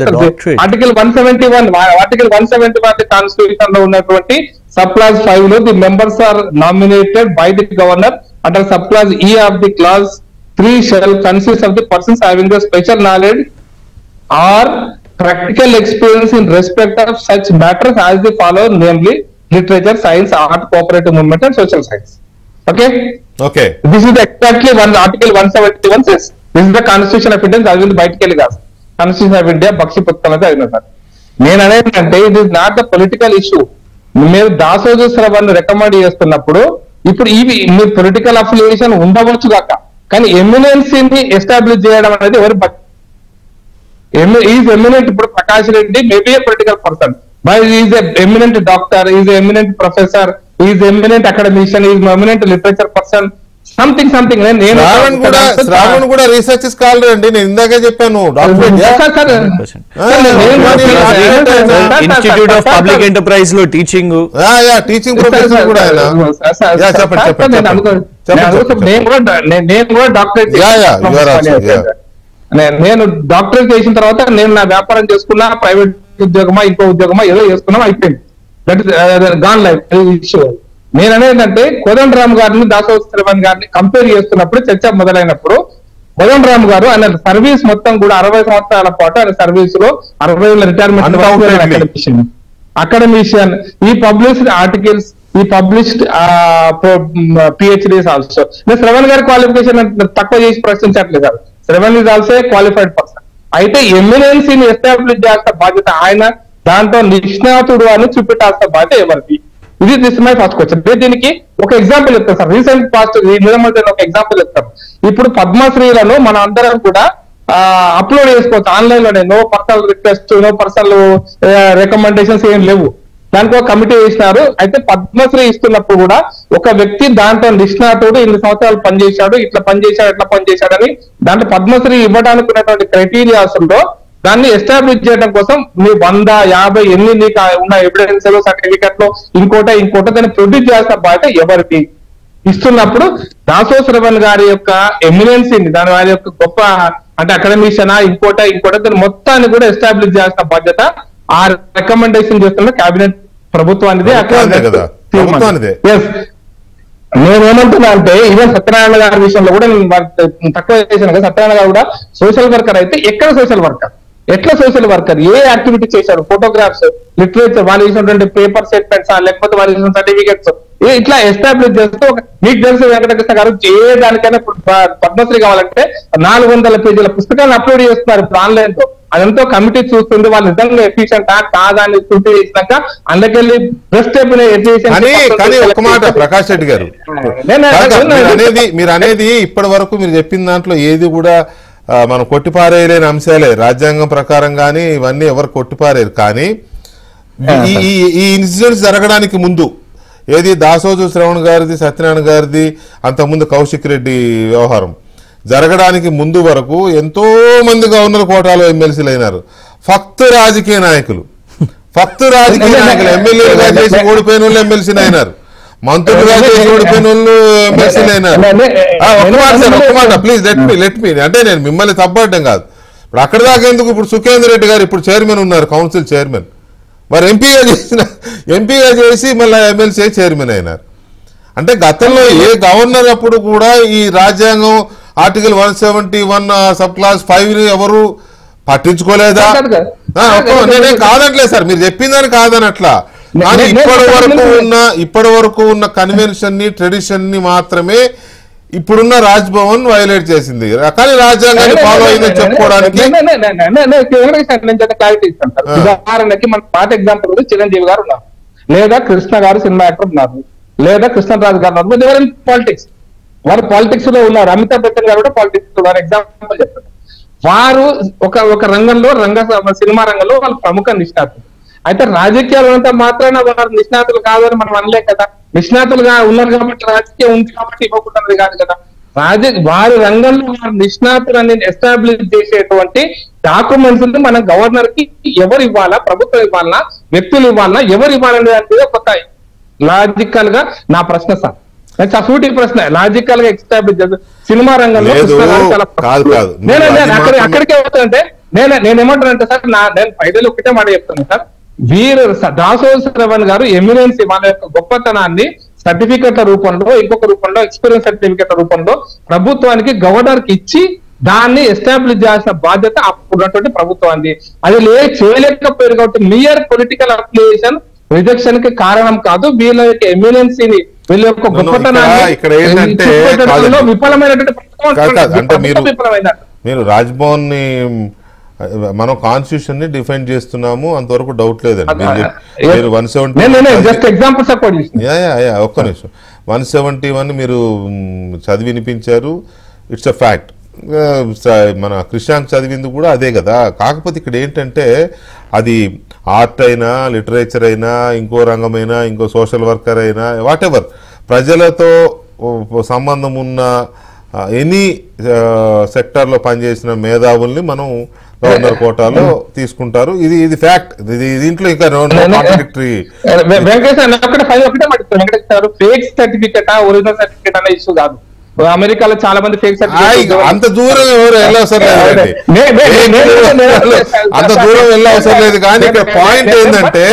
ఆర్టికల్ 171 కాన్స్టిట్యూషన్ లో ఉన్నటువంటి సబ్ క్లాస్ 5 లో the members are nominated by the governor under sub clause E of the clause 3 shall consist of the persons having the special knowledge or practical experience in respect of such matters as the follow, namely literature, science, art, cooperative movement and social science. Okay, this is exactly one article 171 says. This is the Constitution of India. అది బయటికి వెళ్ళి కాదు, Constitution of India Bakshi పుస్తకం అయితే అయినా sir. నేను అనేది అంటే it is not the political issue. మీరు దాసోజు శ్రవణ్ రికమెండ్ చేస్తున్నప్పుడు ఇప్పుడు ఇవి మీరు పొలిటికల్ అఫిలియేషన్ ఉండవచ్చు కాక, కానీ ఎమినెన్సీని ఎస్టాబ్లిష్ చేయడం అనేది ఎవరి ఈజ్ ఎమినెంట్. ఇప్పుడు Prakash Reddy maybe A political person, but is eminent doctor, is eminent professor, is eminent academician, is eminent literature person, something. Shravan కూడా రీసెర్చ్ స్కాలర్ అండి. నేను ఇందాకే చెప్పాను. ఇన్స్టిట్యూట్ ఆఫ్ పబ్లిక్ ఎంటర్ప్రైజ్ లో టీచింగ్ ప్రొఫెసర్ కూడా ఆయన. నేను కూడా డాక్టరేట్ నేను డాక్టరేట్ చేసిన తర్వాత నేను నా వ్యాపారం చేసుకున్నా, ప్రైవేట్ ఉద్యోగమా ఇంకో ఉద్యోగమా ఏదో చేసుకున్నాం, అయిపోయింది. That is gone life issue. నేను అనేదంటే కోదండరామ్ గారిని దాసోజు శ్రవణ్ గారిని కంపేర్ చేస్తున్నప్పుడు చర్చ మొదలైనప్పుడు కోదండరామ్ గారు ఆయన సర్వీస్ మొత్తం కూడా 60 సంవత్సరాల పాటు ఆయన సర్వీస్ లో 60 రిటైర్మెంట్ అకాడమిషియన్. ఈ పబ్లిష్డ్ ఆర్టికల్స్, ఈ పబ్లిష్డ్ PhDs ఆల్సో. నేను శ్రవణ్ గారి క్వాలిఫికేషన్ తక్కువ చేసి ప్రశ్నించట్లేదు కాదు. Shravan is also a qualified person. అయితే ఎమినెన్సీని ఎస్టాబ్లిష్ చేసిన బాధ్యత ఆయన, దాంట్లో నిష్ణాతుడు అని చూపెట్టాల్సిన బాధ్యత ఎవరికి? This my first question. దీనికి ఒక ఎగ్జాంపుల్ చెప్తాను సార్. రీసెంట్ పాస్ట్ ఒక ఎగ్జాంపుల్ చెప్తాను. ఇప్పుడు పద్మశ్రీలను మన అందరం కూడా అప్లోడ్ చేసుకోవచ్చు ఆన్లైన్ లోనే. No personal request, no personal recommendations ఏం లేవు. దానికి ఒక కమిటీ వేసినారు. అయితే పద్మశ్రీ ఇస్తున్నప్పుడు కూడా ఒక వ్యక్తి దాంట్లో నిష్ణాతుడు, ఇన్ని సంవత్సరాలు పనిచేశాడు, ఇట్లా పనిచేశాడు, ఎట్లా పనిచేశాడని దాంట్లో పద్మశ్రీ ఇవ్వడానికి ఉన్నటువంటి క్రైటీరియాస్ లో దాన్ని ఎస్టాబ్లిష్ చేయడం కోసం మీ 100, 50 ఎన్ని నీకు ఉన్న ఎవిడెన్స్ లో సర్టిఫికెట్ లో ఇంకోట దాన్ని ప్రొడ్యూస్ చేసిన బాధ్యత ఎవరికి? ఇస్తున్నప్పుడు దాసోజు శ్రవణ్ గారి యొక్క ఎమినెన్సీని, దాని వారి యొక్క గొప్ప అంటే అకాడమిషియనా ఇంకోట దాన్ని మొత్తాన్ని కూడా ఎస్టాబ్లిష్ చేసిన బాధ్యత ఆ రికమెండేషన్ చేస్తున్న కేబినెట్ ప్రభుత్వానిదే. నేనేమంటున్నా అంటే ఈవెన్ సత్యనారాయణ గారి విషయంలో కూడా నేను తక్కువ చేశాను కదా. సత్యనారాయణ గారు కూడా సోషల్ వర్కర్. అయితే ఎక్కడ సోషల్ వర్కర్, ఎట్లా సోషల్ వర్కర్, ఏ యాక్టివిటీ చేశాడు? ఫోటోగ్రాఫ్స్, లిటరేచర్, వాళ్ళు ఇచ్చినటువంటి పేపర్ స్టేట్మెంట్స్, లేకపోతే వాళ్ళు ఇచ్చిన సర్టిఫికెట్స్ ఇట్లా ఎస్టాబ్లిష్ చేస్తూ మీకు తెలుసు వెంకటకృష్ణ గారు ఏ దానికైనా పద్మశ్రీ కావాలంటే 400 పేజీల పుస్తకాలను అప్లోడ్ చేస్తున్నారు ఇప్పుడు ఆన్లైన్ లో. అదంతా కమిటీ చూస్తుంది, వాళ్ళు నిజంగా ఎఫిషియెంటా కాదా అని పూర్తి చేసినాక అందుకెళ్ళి బెస్ట్ ఒక మాట ప్రకాష్ రెడ్డి గారు, మీరు అనేది ఇప్పటి వరకు మీరు చెప్పిన దాంట్లో ఏది కూడా మనం కొట్టిపారేయలేని అంశాలే. రాజ్యాంగం ప్రకారం కానీ ఇవన్నీ ఎవరు కొట్టిపారేరు. కానీ ఈ ఇన్సిడెంట్స్ జరగడానికి ముందు ఏది దాసోజు శ్రవణ్ గారిది, సత్యనారాయణ గారిది, అంతకుముందు కౌశిక్ రెడ్డి వ్యవహారం జరగడానికి ముందు వరకు ఎంతో మంది గవర్నర్ కోటాలో ఎమ్మెల్సీలు అయినారు. ఫక్తు రాజకీయ నాయకులు ఎమ్మెల్యేలుగా చేసి ఓడిపోయిన వాళ్ళు ఎమ్మెల్సీలు అయినారు, మంత్రులుగా చేసి ఓడిపోయిన వాళ్ళు ఎమ్మెల్సీలు అయినారు. ఒక్క మాట ప్లీజ్ లెట్ మీ అంటే నేను మిమ్మల్ని తప్పడం కాదు. ఇప్పుడు అక్కడ దాకా ఎందుకు? ఇప్పుడు సుఖేందర్ రెడ్డి గారు ఇప్పుడు చైర్మన్ ఉన్నారు, కౌన్సిల్ చైర్మన్. మరి ఎంపీగా చేసి మళ్ళీ ఎమ్మెల్సీ చైర్మన్ అయినారు. అంటే గతంలో ఏ గవర్నర్ అప్పుడు కూడా ఈ రాజ్యాంగం ఆర్టికల్ 171 సబ్ క్లాస్ 5 ఎవరు పట్టించుకోలేదా? నేనే కాదట్లేదు సార్, మీరు చెప్పిందని కాదనట్లా. కానీ ఇప్పటి వరకు ఉన్న కన్వెన్షన్ ని ట్రెడిషన్ ని మాత్రమే ఇప్పుడున్న రాజ్భవన్ వైలేట్ చేసింది. కానీ రాజ్యాంగాన్ని ఫాలో అయిందని చెప్పుకోవడానికి క్లారిటీ ఇస్తాను సార్. ఉదాహరణకి మన పాత ఎగ్జాంపుల్ చిరంజీవి గారు ఉన్నారు, లేదా కృష్ణ గారు సినిమా యాక్టర్ ఉన్నారు, లేదా కృష్ణరాజు గారు ఉన్నారు. ఎవరైనా పాలిటిక్స్, వారు పాలిటిక్స్ లో ఉన్నారు. అమితాబ్ బచ్చన్ గారు కూడా పాలిటిక్స్ లో ఉన్నారు. ఎగ్జాంపుల్ చెప్తారు. వారు ఒక రంగంలో సినిమా రంగంలో వాళ్ళు ప్రముఖ నిష్ణాతులు. అయితే రాజకీయాలు అంతా మాత్రాన వారు నిష్ణాతులు కాదని మనం అనలే కదా. నిష్ణాతులుగా ఉన్నారు కాబట్టి రాజకీయం ఉంది కాబట్టి ఇవ్వకుండాది కాదు కదా. వారి రంగంలో వారు నిష్ణాతులని ఎస్టాబ్లిష్ చేసేటువంటి డాక్యుమెంట్స్ మనం గవర్నర్ కి ఎవరు ఇవ్వాలా, ప్రభుత్వం ఇవ్వాలన్నా, వ్యక్తులు ఇవ్వాలన్నా, ఎవరు ఇవ్వాలనే దాని కొత్త లాజికల్ గా నా ప్రశ్న సార్. సూటి ప్రశ్న లాజికల్ గా ఎస్టాబ్లిష్ చేస్తారు. సినిమా రంగంలో అక్కడికే వస్తుందంటే నేనేమంటానంటే సార్, నేను ఫైనల్ ఒకటే మాట చెప్తాను సార్. వీరు దాసోజు శ్రవణ్ గారు ఎమినెన్సీ వాళ్ళ యొక్క గొప్పతనాన్ని సర్టిఫికెట్ల రూపంలో, ఇంకొక రూపంలో, ఎక్స్పీరియన్స్ సర్టిఫికెట్ల రూపంలో ప్రభుత్వానికి గవర్నర్ కి ఇచ్చి దాన్ని ఎస్టాబ్లిష్ చేయాల్సిన బాధ్యత అప్పుడున్నటువంటి ప్రభుత్వాన్ని. అది చేయలేకపోయారు కాబట్టి మియర్ పొలిటికల్ అప్లికేషన్ రిజెక్షన్ కి కారణం కాదు. వీళ్ళ యొక్క ఎమినెన్సీని, వీళ్ళ యొక్క గొప్పతనాన్ని విఫలమైనటువంటి విఫలమైంది. మీరు రాజ్భవన్ ని మనం కాన్స్టిట్యూషన్ ని డిఫైన్ చేస్తున్నాము, అంతవరకు డౌట్ లేదండి. మీరు 171 ఒక్క నిమిషం 171 మీరు చదివి వినిపించారు. It's a fact. మన కృష్ణాంక్ చదివింది కూడా అదే కదా. కాకపోతే ఇక్కడ ఏంటంటే అది ఆర్ట్ అయినా, లిటరేచర్ అయినా, ఇంకో రంగమైనా, ఇంకో సోషల్ వర్కర్ అయినా, వాట్ ఎవర్ ప్రజలతో సంబంధం ఉన్న ఎనీ సెక్టార్లో పనిచేసిన మేధావుల్ని మనం గవర్నర్ కోటాలో తీసుకుంటారు. ఇది ఫ్యాక్ట్. దీంట్లో ఇంకా contradictory. Fake certificate original certificate అనే ఇష్యూ కాదు. అమెరికాలో చాలా మంది ఫేక్ సర్టిఫికెట్ అంత దూరం ఎవరు వెళ్ళవసరం లేదండి, అంత దూరం వెళ్ళవసరం లేదు. కానీ ఇక్కడ పాయింట్ ఏంటంటే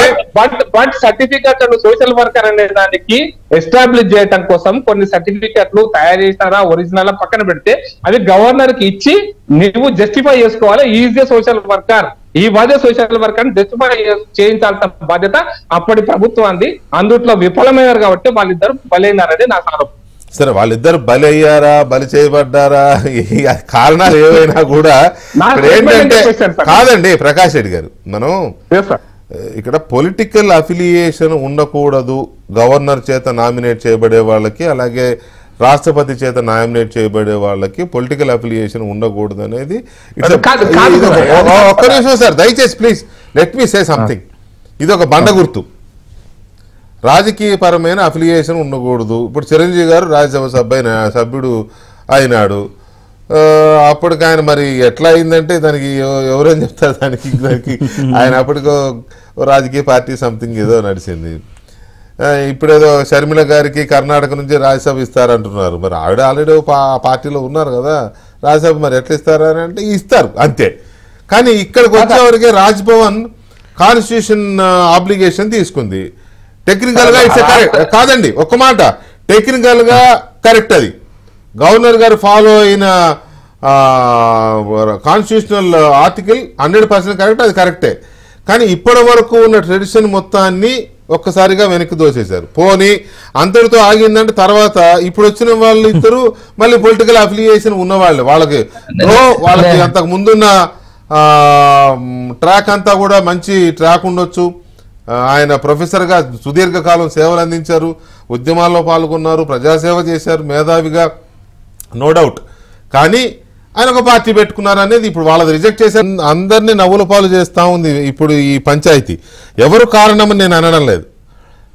బట్ సర్టిఫికెట్ సోషల్ వర్కర్ అనే దానికి ఎస్టాబ్లిష్ చేయడం కోసం కొన్ని సర్టిఫికెట్లు తయారు చేసినారా ఒరిజినల్ పక్కన పెడితే అవి గవర్నర్ కి ఇచ్చి నువ్వు జస్టిఫై చేసుకోవాలి. ఈజ్ ఏ సోషల్ వర్కర్, ఈ బాధ్యత సోషల్ వర్కర్ జస్టిఫై చేయించాల్సిన బాధ్యత అప్పటి ప్రభుత్వాన్ని. అందుట్లో విఫలమయ్యారు కాబట్టి వాళ్ళిద్దరు బలైనారని నా ఆరోపణ. సరే, వాళ్ళిద్దరు బలి అయ్యారా, బలి చేయబడ్డారా, కారణాలు ఏవైనా కూడా ఏంటంటే కాదండి ప్రకాష్ రెడ్డి గారు, మనం ఇక్కడ పొలిటికల్ అఫిలియేషన్ ఉండకూడదు. గవర్నర్ చేత నామినేట్ చేయబడే వాళ్ళకి, అలాగే రాష్ట్రపతి చేత నామినేట్ చేయబడే వాళ్ళకి పొలిటికల్ అఫిలియేషన్ ఉండకూడదు అనేది ఒక్క నిమిషం సార్ దయచేసి please let me say something. ఇది ఒక బండ గుర్తు. రాజకీయపరమైన అఫిలియేషన్ ఉండకూడదు. ఇప్పుడు చిరంజీవి గారు రాజ్యసభ సభ్యుడు అయినాడు. అప్పటికి ఆయన మరి ఎట్లా అయిందంటే దానికి ఎవరేం చెప్తారు, దానికి ఆయన అప్పటికో రాజకీయ పార్టీ సంథింగ్ ఏదో నడిచింది. ఇప్పుడేదో షర్మిల గారికి కర్ణాటక నుంచి రాజ్యసభ ఇస్తారంటున్నారు. మరి ఆవిడ ఆల్రెడీ పార్టీలో ఉన్నారు కదా, రాజ్యసభ మరి ఎట్లా ఇస్తారని అంటే ఇస్తారు అంతే. కానీ ఇక్కడికి వచ్చేవరకే రాజ్భవన్ కాన్స్టిట్యూషన్ ఆబ్లిగేషన్ తీసుకుంది. టెక్నికల్ గా ఇట్స్ కరెక్ట్ కాదండి, ఒక్క మాట, టెక్నికల్ గా కరెక్ట్. అది గవర్నర్ గారు ఫాలో అయిన కాన్స్టిట్యూషనల్ ఆర్టికల్ 100% కరెక్ట్, అది కరెక్టే. కానీ ఇప్పటి వరకు ఉన్న ట్రెడిషన్ మొత్తాన్ని ఒక్కసారిగా వెనక్కి దోసేశారు. పోనీ అంతటితో ఆగిందంటే తర్వాత ఇప్పుడు వచ్చిన వాళ్ళు ఇద్దరు మళ్ళీ పొలిటికల్ అఫిలియేషన్ ఉన్నవాళ్ళు, వాళ్ళకి అంతకు ముందున్న ట్రాక్ అంతా కూడా మంచి ట్రాక్ ఉండొచ్చు. ఆయన ప్రొఫెసర్గా సుదీర్ఘకాలం సేవలు అందించారు, ఉద్యమాల్లో పాల్గొన్నారు, ప్రజాసేవ చేశారు, మేధావిగా నో డౌట్. కానీ ఆయన ఒక పార్టీ పెట్టుకున్నారు అనేది ఇప్పుడు వాళ్ళది రిజెక్ట్ చేశారు. అందరినీ నవ్వుల పాలు చేస్తూ ఉంది ఇప్పుడు ఈ పంచాయతీ. ఎవరు కారణమని నేను అనడం లేదు.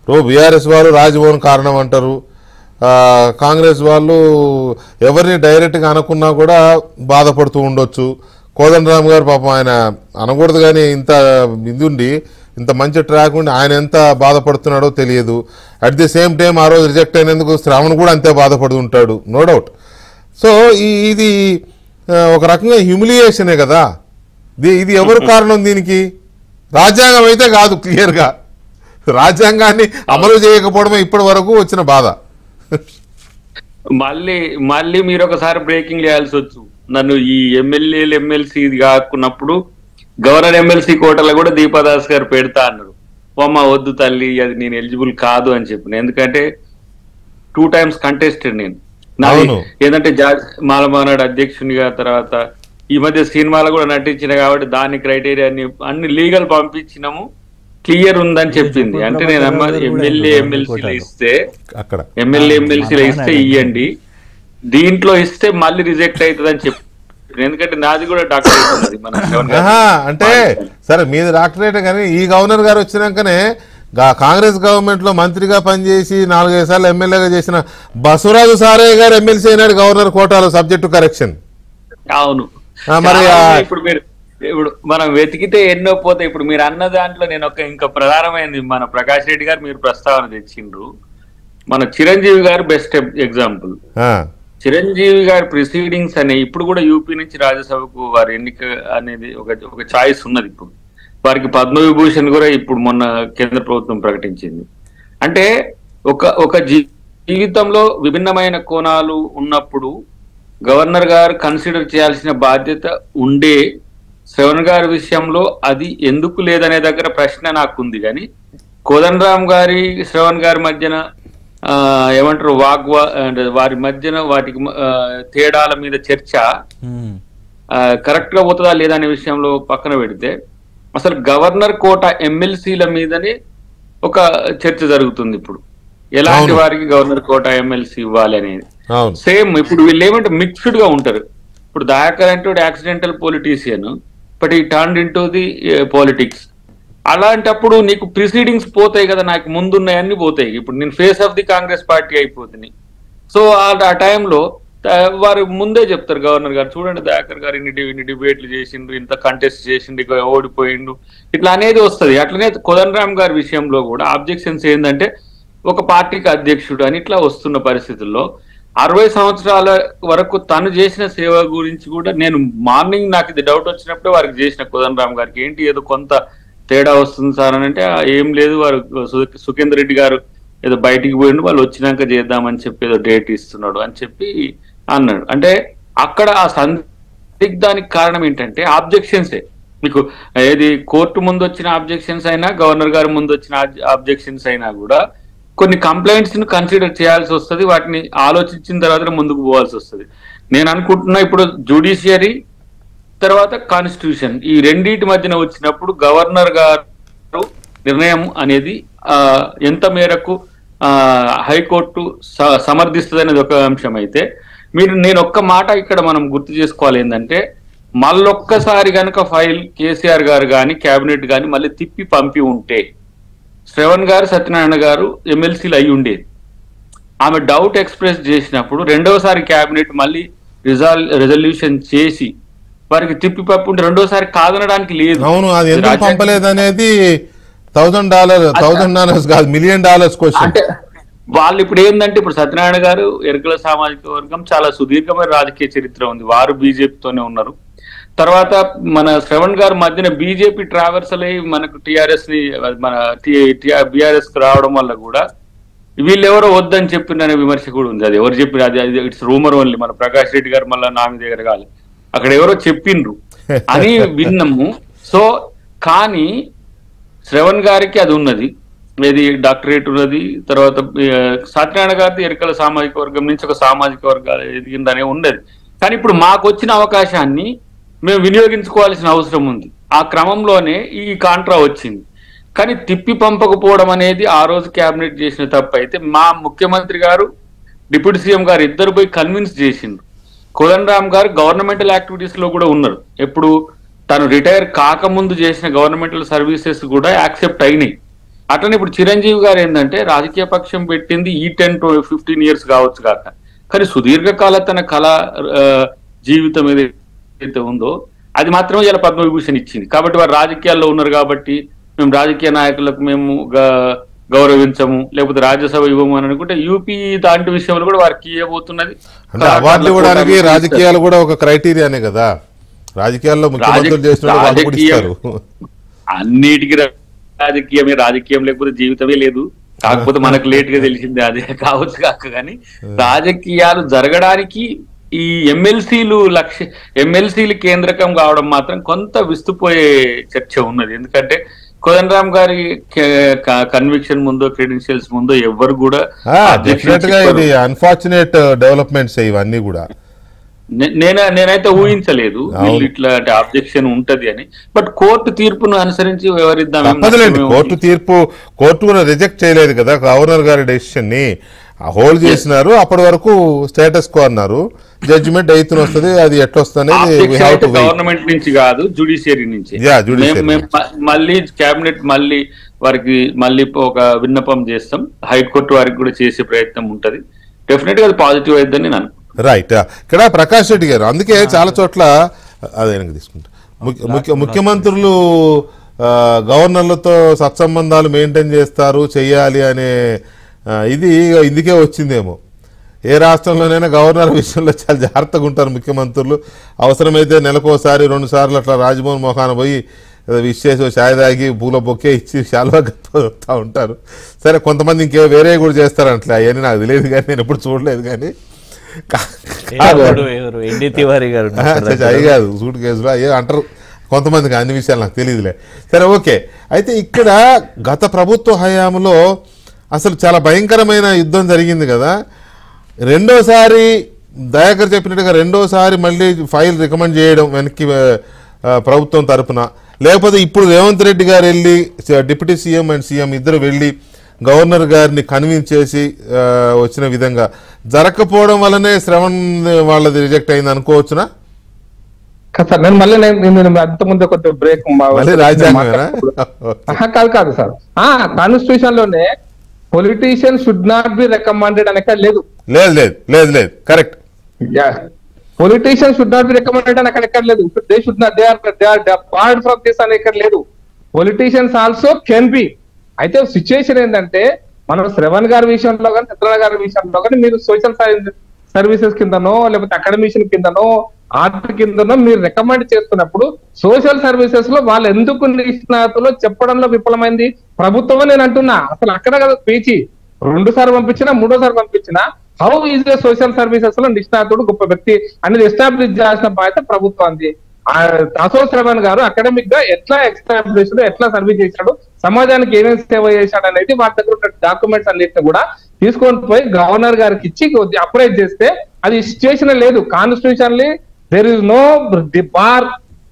ఇప్పుడు బీఆర్ఎస్ వాళ్ళు రాజ్భవన్ కారణం అంటారు, కాంగ్రెస్ వాళ్ళు ఎవరిని డైరెక్ట్గా అనకున్నా కూడా బాధపడుతూ ఉండొచ్చు. కోదండరామ్ గారు పాపం ఆయన అనకూడదు కానీ ఇంత ఇదుండి ఇంత మంచి ట్రాక్ ఉండి ఆయన ఎంత బాధపడుతున్నాడో తెలియదు. అట్ ది సేమ్ టైం ఆ రోజు రిజెక్ట్ అయినందుకు శ్రావణ్ కూడా అంతే బాధపడుతూ ఉంటాడు, నో డౌట్. సో ఇది ఒక రకంగా హ్యూమిలియేషనే కదా. ఇది ఎవరు కారణం దీనికి? రాజ్యాంగం అయితే కాదు, క్లియర్గా రాజ్యాంగాన్ని అమలు చేయకపోవడమే ఇప్పటి వరకు వచ్చిన బాధ. మళ్ళీ మీరు ఒకసారి బ్రేకింగ్ చేయాల్సి వచ్చు. నన్ను ఈ ఎమ్మెల్యేలు ఎమ్మెల్సీ ఇది కాకున్నప్పుడు గవర్నర్ ఎమ్మెల్సీ కోటలో కూడా దీపాదాస్ గారు పెడతా అన్నారు. అమ్మ వద్దు తల్లి, అది నేను ఎలిజిబుల్ కాదు అని చెప్పిన. ఎందుకంటే 2 times కంటెస్టెడ్ నేను. నాది ఏంటంటే మాలమానాడు అధ్యక్షునిగా, తర్వాత ఈ మధ్య సినిమాలు కూడా నటించిన కాబట్టి దాని క్రైటీరియా అన్ని లీగల్ పంపించినాము, క్లియర్ ఉందని చెప్పింది. అంటే నేను ఎమ్మెల్యే ఎమ్మెల్సీలు ఇస్తే ఇవ్వండి, దీంట్లో ఇస్తే మళ్ళీ రిజెక్ట్ అవుతుందని చెప్పి. ఎందుకంటే నాది కూడా డాక్టరేట్ ఉన్నది మన అంటే సరే మీది డాక్టరేట్, కానీ ఈ గవర్నర్ గారు వచ్చినాకనే కాంగ్రెస్ గవర్నమెంట్ లో మంత్రిగా పనిచేసి 4-5 సార్లు ఎమ్మెల్యేగా చేసిన బసవరాజు సారయ్య గారు ఎమ్మెల్సీ అయినాడు గవర్నర్ కోటాలో, సబ్జెక్టు కరెక్షన్. అవును, మరి ఇప్పుడు మనం వెతికితే ఎన్నో పోతాయి. ఇప్పుడు మీరు అన్న దాంట్లో నేను ఇంకా ప్రధానమైనది మన ప్రకాష్ రెడ్డి గారు మీరు ప్రస్తావన తెచ్చిండ్రు. మన చిరంజీవి గారు బెస్ట్ ఎగ్జాంపుల్. చిరంజీవి గారి ప్రొసీడింగ్స్ అనే ఇప్పుడు కూడా యూపీ నుంచి రాజ్యసభకు వారి ఎన్నిక అనేది ఒక చాయిస్ ఉన్నది. ఇప్పుడు వారికి పద్మవిభూషణ్ కూడా ఇప్పుడు మొన్న కేంద్ర ప్రభుత్వం ప్రకటించింది. అంటే ఒక జీవితంలో విభిన్నమైన కోణాలు ఉన్నప్పుడు గవర్నర్ గారు కన్సిడర్ చేయాల్సిన బాధ్యత ఉండే శ్రవణ్ గారి విషయంలో అది ఎందుకు లేదనే దగ్గర ప్రశ్న నాకుంది. కానీ కోదండరామ్ గారి శ్రవణ్ గారి మధ్యన ఏమంటారు వారి మధ్యన వాటికి తేడాల మీద చర్చ కరెక్ట్ గా పోతుందా లేదా అనే విషయంలో పక్కన పెడితే అసలు గవర్నర్ కోట ఎమ్మెల్సీల మీదనే ఒక చర్చ జరుగుతుంది. ఇప్పుడు ఎలాంటి వారికి గవర్నర్ కోట ఎమ్మెల్సీ ఇవ్వాలి అనేది సేమ్. ఇప్పుడు వీళ్ళు ఏమంటే మిక్స్డ్ గా ఉంటారు. ఇప్పుడు దయాకర్ అంటే యాక్సిడెంటల్ పొలిటీషియన్, బట్ ఈ turn in to the politics. అలాంటప్పుడు నీకు ప్రిసీడింగ్స్ పోతాయి కదా, నాకు ముందున్నాయన్నీ పోతాయి. ఇప్పుడు నేను face of the Congress party అయిపోతుంది. సో ఆ టైంలో వారు ముందే చెప్తారు గవర్నర్ గారు, చూడండి దయాకర్ గారు ఇన్ని డిబేట్లు చేసిండు, ఇంత కంటెస్ట్ చేసిండు, ఓడిపోయిండు, ఇట్లా అనేది వస్తుంది. అట్లనే కోదండరామ్ గారి విషయంలో కూడా ఆబ్జెక్షన్స్ ఏంటంటే ఒక పార్టీకి అధ్యక్షుడు అని ఇట్లా వస్తున్న పరిస్థితుల్లో 60 సంవత్సరాల వరకు తను చేసిన సేవ గురించి కూడా నేను మార్నింగ్ నాకు ఇది డౌట్ వచ్చినప్పుడే వారికి చేసిన కోదండరామ్ గారికి ఏంటి ఏదో కొంత తేడా వస్తుంది సార్ అని అంటే ఏం లేదు, వారు సుఖేందర్ రెడ్డి గారు ఏదో బయటికి పోయిండు, వాళ్ళు వచ్చినాక చేద్దామని చెప్పి ఏదో డేట్ ఇస్తున్నాడు అని చెప్పి అన్నాడు. అంటే అక్కడ ఆ సందిగ్ధానికి కారణం ఏంటంటే ఆబ్జెక్షన్సే. మీకు ఏది కోర్టు ముందు వచ్చిన ఆబ్జెక్షన్స్ అయినా గవర్నర్ గారి ముందు వచ్చిన ఆబ్జెక్షన్స్ అయినా కూడా కొన్ని కంప్లైంట్స్ ను కన్సిడర్ చేయాల్సి వస్తుంది, వాటిని ఆలోచించిన తర్వాత ముందుకు పోవాల్సి వస్తుంది. నేను అనుకుంటున్నా ఇప్పుడు జ్యుడిషియరీ తర్వాత కాన్స్టిట్యూషన్ ఈ రెండింటి మధ్యన వచ్చినప్పుడు గవర్నర్ గారు నిర్ణయం అనేది ఎంత మేరకు హైకోర్టు సమర్థిస్తుంది అనేది ఒక అంశం అయితే, నేను ఒక్క మాట ఇక్కడ మనం గుర్తు చేసుకోవాలి ఏంటంటే మళ్ళొక్కసారి కనుక ఫైల్ కేసీఆర్ గారు కానీ క్యాబినెట్ కానీ మళ్ళీ తిప్పి పంపి ఉంటే శ్రవణ్ గారు సత్యనారాయణ గారు ఎమ్మెల్సీలు అయి ఉండేది. ఆమె డౌట్ ఎక్స్ప్రెస్ చేసినప్పుడు రెండవసారి క్యాబినెట్ మళ్ళీ రెజల్యూషన్ చేసి వారికి తిప్పి పంపుంటే రెండోసారి కాదనడానికి లేదు. అవును, అది ఎందుకు పంపలేదు అనేది $1,000 కాదు $1 million క్వశ్చన్. అంటే వాళ్ళు ఇప్పుడు ఏంటంటే ఇప్పుడు సత్యనారాయణ గారు ఎరుకల సామాజిక వర్గం చాలా సుదీర్ఘమైన రాజకీయ చరిత్ర ఉంది, వారు బీజేపీతోనే ఉన్నారు. తర్వాత మన శ్రవణ్ గారు మధ్యన బీజేపీ ట్రావెల్సల్ అయ్యి మనకు టీఆర్ఎస్ ని మన బీఆర్ఎస్ కు రావడం వల్ల కూడా వీళ్ళెవరో వద్దని చెప్పిందనే విమర్శ కూడా ఉంది. అది ఎవరు చెప్పిన అది ఇట్స్ రూమర్ ఓన్లీ. మన ప్రకాష్ రెడ్డి గారు మళ్ళీ నా మీద దగ్గర కాదు, అక్కడ ఎవరో చెప్పిండ్రు అని విన్నాము. సో కానీ శ్రవణ్ గారికి అది ఉన్నది, ఏది డాక్టరేట్ ఉన్నది. తర్వాత సత్యనారాయణ గారి ఎరుకల సామాజిక వర్గం నుంచి ఒక సామాజిక వర్గాలు ఎదిగిందనే ఉన్నది. కానీ ఇప్పుడు మాకు వచ్చిన అవకాశాన్ని మేము వినియోగించుకోవాల్సిన అవసరం ఉంది. ఆ క్రమంలోనే ఈ కాంట్రా వచ్చింది. కానీ తిప్పి పంపకపోవడం అనేది ఆ రోజు క్యాబినెట్ చేసిన తప్పు అయితే మా ముఖ్యమంత్రి గారు డిప్యూటీ సీఎం గారు ఇద్దరు పోయి కన్విన్స్ చేసిండ్రు. కోదండరామ్ గారు గవర్నమెంటల్ యాక్టివిటీస్ లో కూడా ఉన్నారు. ఎప్పుడు తను రిటైర్ కాకముందు చేసిన గవర్నమెంటల్ సర్వీసెస్ కూడా యాక్సెప్ట్ అయినాయి. అట్లనే ఇప్పుడు చిరంజీవి గారు ఏంటంటే రాజకీయ పక్షం పెట్టింది ఈ 10 to 15 years కావచ్చు కాక, కానీ సుదీర్ఘకాల తన కళా జీవితం ఏదైతే ఉందో అది మాత్రమే ఇలా పద్మవిభూషణ్ ఇచ్చింది. కాబట్టి వారు రాజకీయాల్లో ఉన్నారు కాబట్టి మేము రాజకీయ నాయకులకు మేము గౌరవించము లేకపోతే రాజ్యసభ ఇవ్వము అని అనుకుంటే యూపీ దాంటి విషయంలో కూడా వారికి ఇవ్వబోతున్నది. అవార్డులు ఇవ్వడానికి రాజకీయాలు కూడా ఒక క్రైటీరియానే కదా, రాజకీయాల్లో ముఖ్యమంత్రులు చేస్తున్నారు. అన్నిటికీ రాజకీయమే, రాజకీయం లేకపోతే జీవితమే లేదు. కాకపోతే మనకు లేట్ గా తెలిసింది అదే కావచ్చు కాక కానీ రాజకీయాలు జరగడానికి ఈ ఎమ్మెల్సీలు కేంద్రకం కావడం మాత్రం కొంత విస్తుపోయే చర్చ ఉన్నది. ఎందుకంటే కోదండరామ్ గారి కన్విక్షన్ ముందో క్రెడెన్షియల్స్ ముందో ఎవరు కూడా డెఫినెట్ గా ఇది అన్ఫార్చునేట్ డెవలప్మెంట్స్ ఇవన్నీ కూడా నేనైతే ఊహించలేదు వీళ్ళు ఇట్లాంటి ఆబ్జెక్షన్ ఉంటది అని. బట్ కోర్టు తీర్పును అనుసరించి వ్యవహరిద్దాం. కోర్టు కూడా రిజెక్ట్ చేయలేదు కదా గవర్నర్ గారి డెసిషన్ ని, హోల్డ్ చేసినారు. అప్పటి వరకు స్టేటస్ కో అన్నారు. జడ్జిమెంట్ ఎయిత్ వస్తుంది, అది ఎట్లొస్తుంది గవర్నమెంట్ నుంచి కాదు జ్యుడిషియరీ నుంచి. మళ్ళీ కేబినెట్ వారికి మళ్ళీ ఒక విన్నపం చేస్తాం, హైకోర్టు వారికి కూడా చేసే ప్రయత్నం ఉంటది. డెఫినెట్ గా అది పాజిటివ్ అయిద్దని నేను అనుకుంటున్నాను. రైట్. ఇక్కడ ప్రకాష్ రెడ్డి గారు అందుకే చాలా చోట్ల అదే తీసుకుంటా ముఖ్యమంత్రులు గవర్నర్లతో సత్సంబంధాలు మెయింటైన్ చేస్తారు చెయ్యాలి అనే ఇది ఇందుకే వచ్చిందేమో. ఏ రాష్ట్రంలోనైనా గవర్నర్ విషయంలో చాలా జాగ్రత్తగా ఉంటారు ముఖ్యమంత్రులు. అవసరమైతే నెలకోసారి 2 సార్లు అట్లా రాజ్భవన్ మొఖాన పోయి విశేష ఛాయ్ తాగి పూల బొక్కే ఇచ్చి శాలువా గొప్ప ఉంటారు. సరే, కొంతమంది ఇంకే వేరే కూడా చేస్తారంట్లే, అవన్నీ నాకు తెలియదు కానీ నేను ఎప్పుడు చూడలేదు. కానీ కాదు సూట్ కేసులో అయ్యే అంటారు కొంతమందికి, అన్ని విషయాలు నాకు తెలియదులే. సరే, ఓకే. అయితే ఇక్కడ గత ప్రభుత్వ హయాంలో అసలు చాలా భయంకరమైన యుద్ధం జరిగింది కదా. రెండోసారి దయాకర్ చెప్పినట్టుగా రెండోసారి మళ్ళీ ఫైల్ రికమెండ్ చేయడం వెనక్కి ప్రభుత్వం తరపున, లేకపోతే ఇప్పుడు రేవంత్ రెడ్డి గారు వెళ్ళి డిప్యూటీ సీఎం అండ్ సీఎం ఇద్దరు వెళ్ళి గవర్నర్ గారిని కన్విన్స్ చేసి వచ్చిన విధంగా జరగకపోవడం వల్లనే శ్రవణ్ వాళ్ళది రిజెక్ట్ అయింది అనుకోవచ్చునా? సార్ నేను అంత ముందు కొద్దిగా బ్రేక్ కాదు సార్. కాన్స్టిట్యూషన్ లోనే politician should not be recommended అని ఎక్కడ లేదు. లేదు correct. Politician should not be recommended అని అక్కడ లేదు. They should not, they are barred from this అని ఇక్కడ లేదు. Politicians also can be. అయితే సిచ్యుయేషన్ ఏంటంటే మనం శ్రవణ్ గారి విషయంలో కానీ సత్యనారాయణ గారి విషయంలో కానీ మీరు సోషల్ సర్వీసెస్ కిందనో లేకపోతే అకాడమిషన్ కిందనో ఆర్ట్ కిందనో మీరు రికమెండ్ చేస్తున్నప్పుడు సోషల్ సర్వీసెస్ లో వాళ్ళు ఎందుకు నిష్ణాతులో చెప్పడంలో విఫలమైంది ప్రభుత్వం నేను అంటున్నా. అసలు అక్కడ కదా పేచి 2 సార్లు పంపించినా 3వ సారి పంపించినా how is the social services లో నిష్ణాతుడు గొప్ప వ్యక్తి అనేది ఎస్టాబ్లిష్ చేయాల్సిన బాధ్యత ప్రభుత్వానికి. దాసోల్ శ్రవణ్ గారు అకాడమిక్ గా ఎట్లా ఎస్టాబ్లిష్ ఎట్లా సర్వీస్ చేశాడు, సమాజానికి ఏమేమి సేవ చేశాడు అనేది వాళ్ళ దగ్గర ఉన్న డాక్యుమెంట్స్ అన్నిటిని కూడా తీసుకొని పోయి గవర్నర్ గారికి ఇచ్చి అప్రైజ్ చేస్తే అది సిచ్యువేషన్ లేదు. కాన్స్టిట్యూషన్లీ there is no bar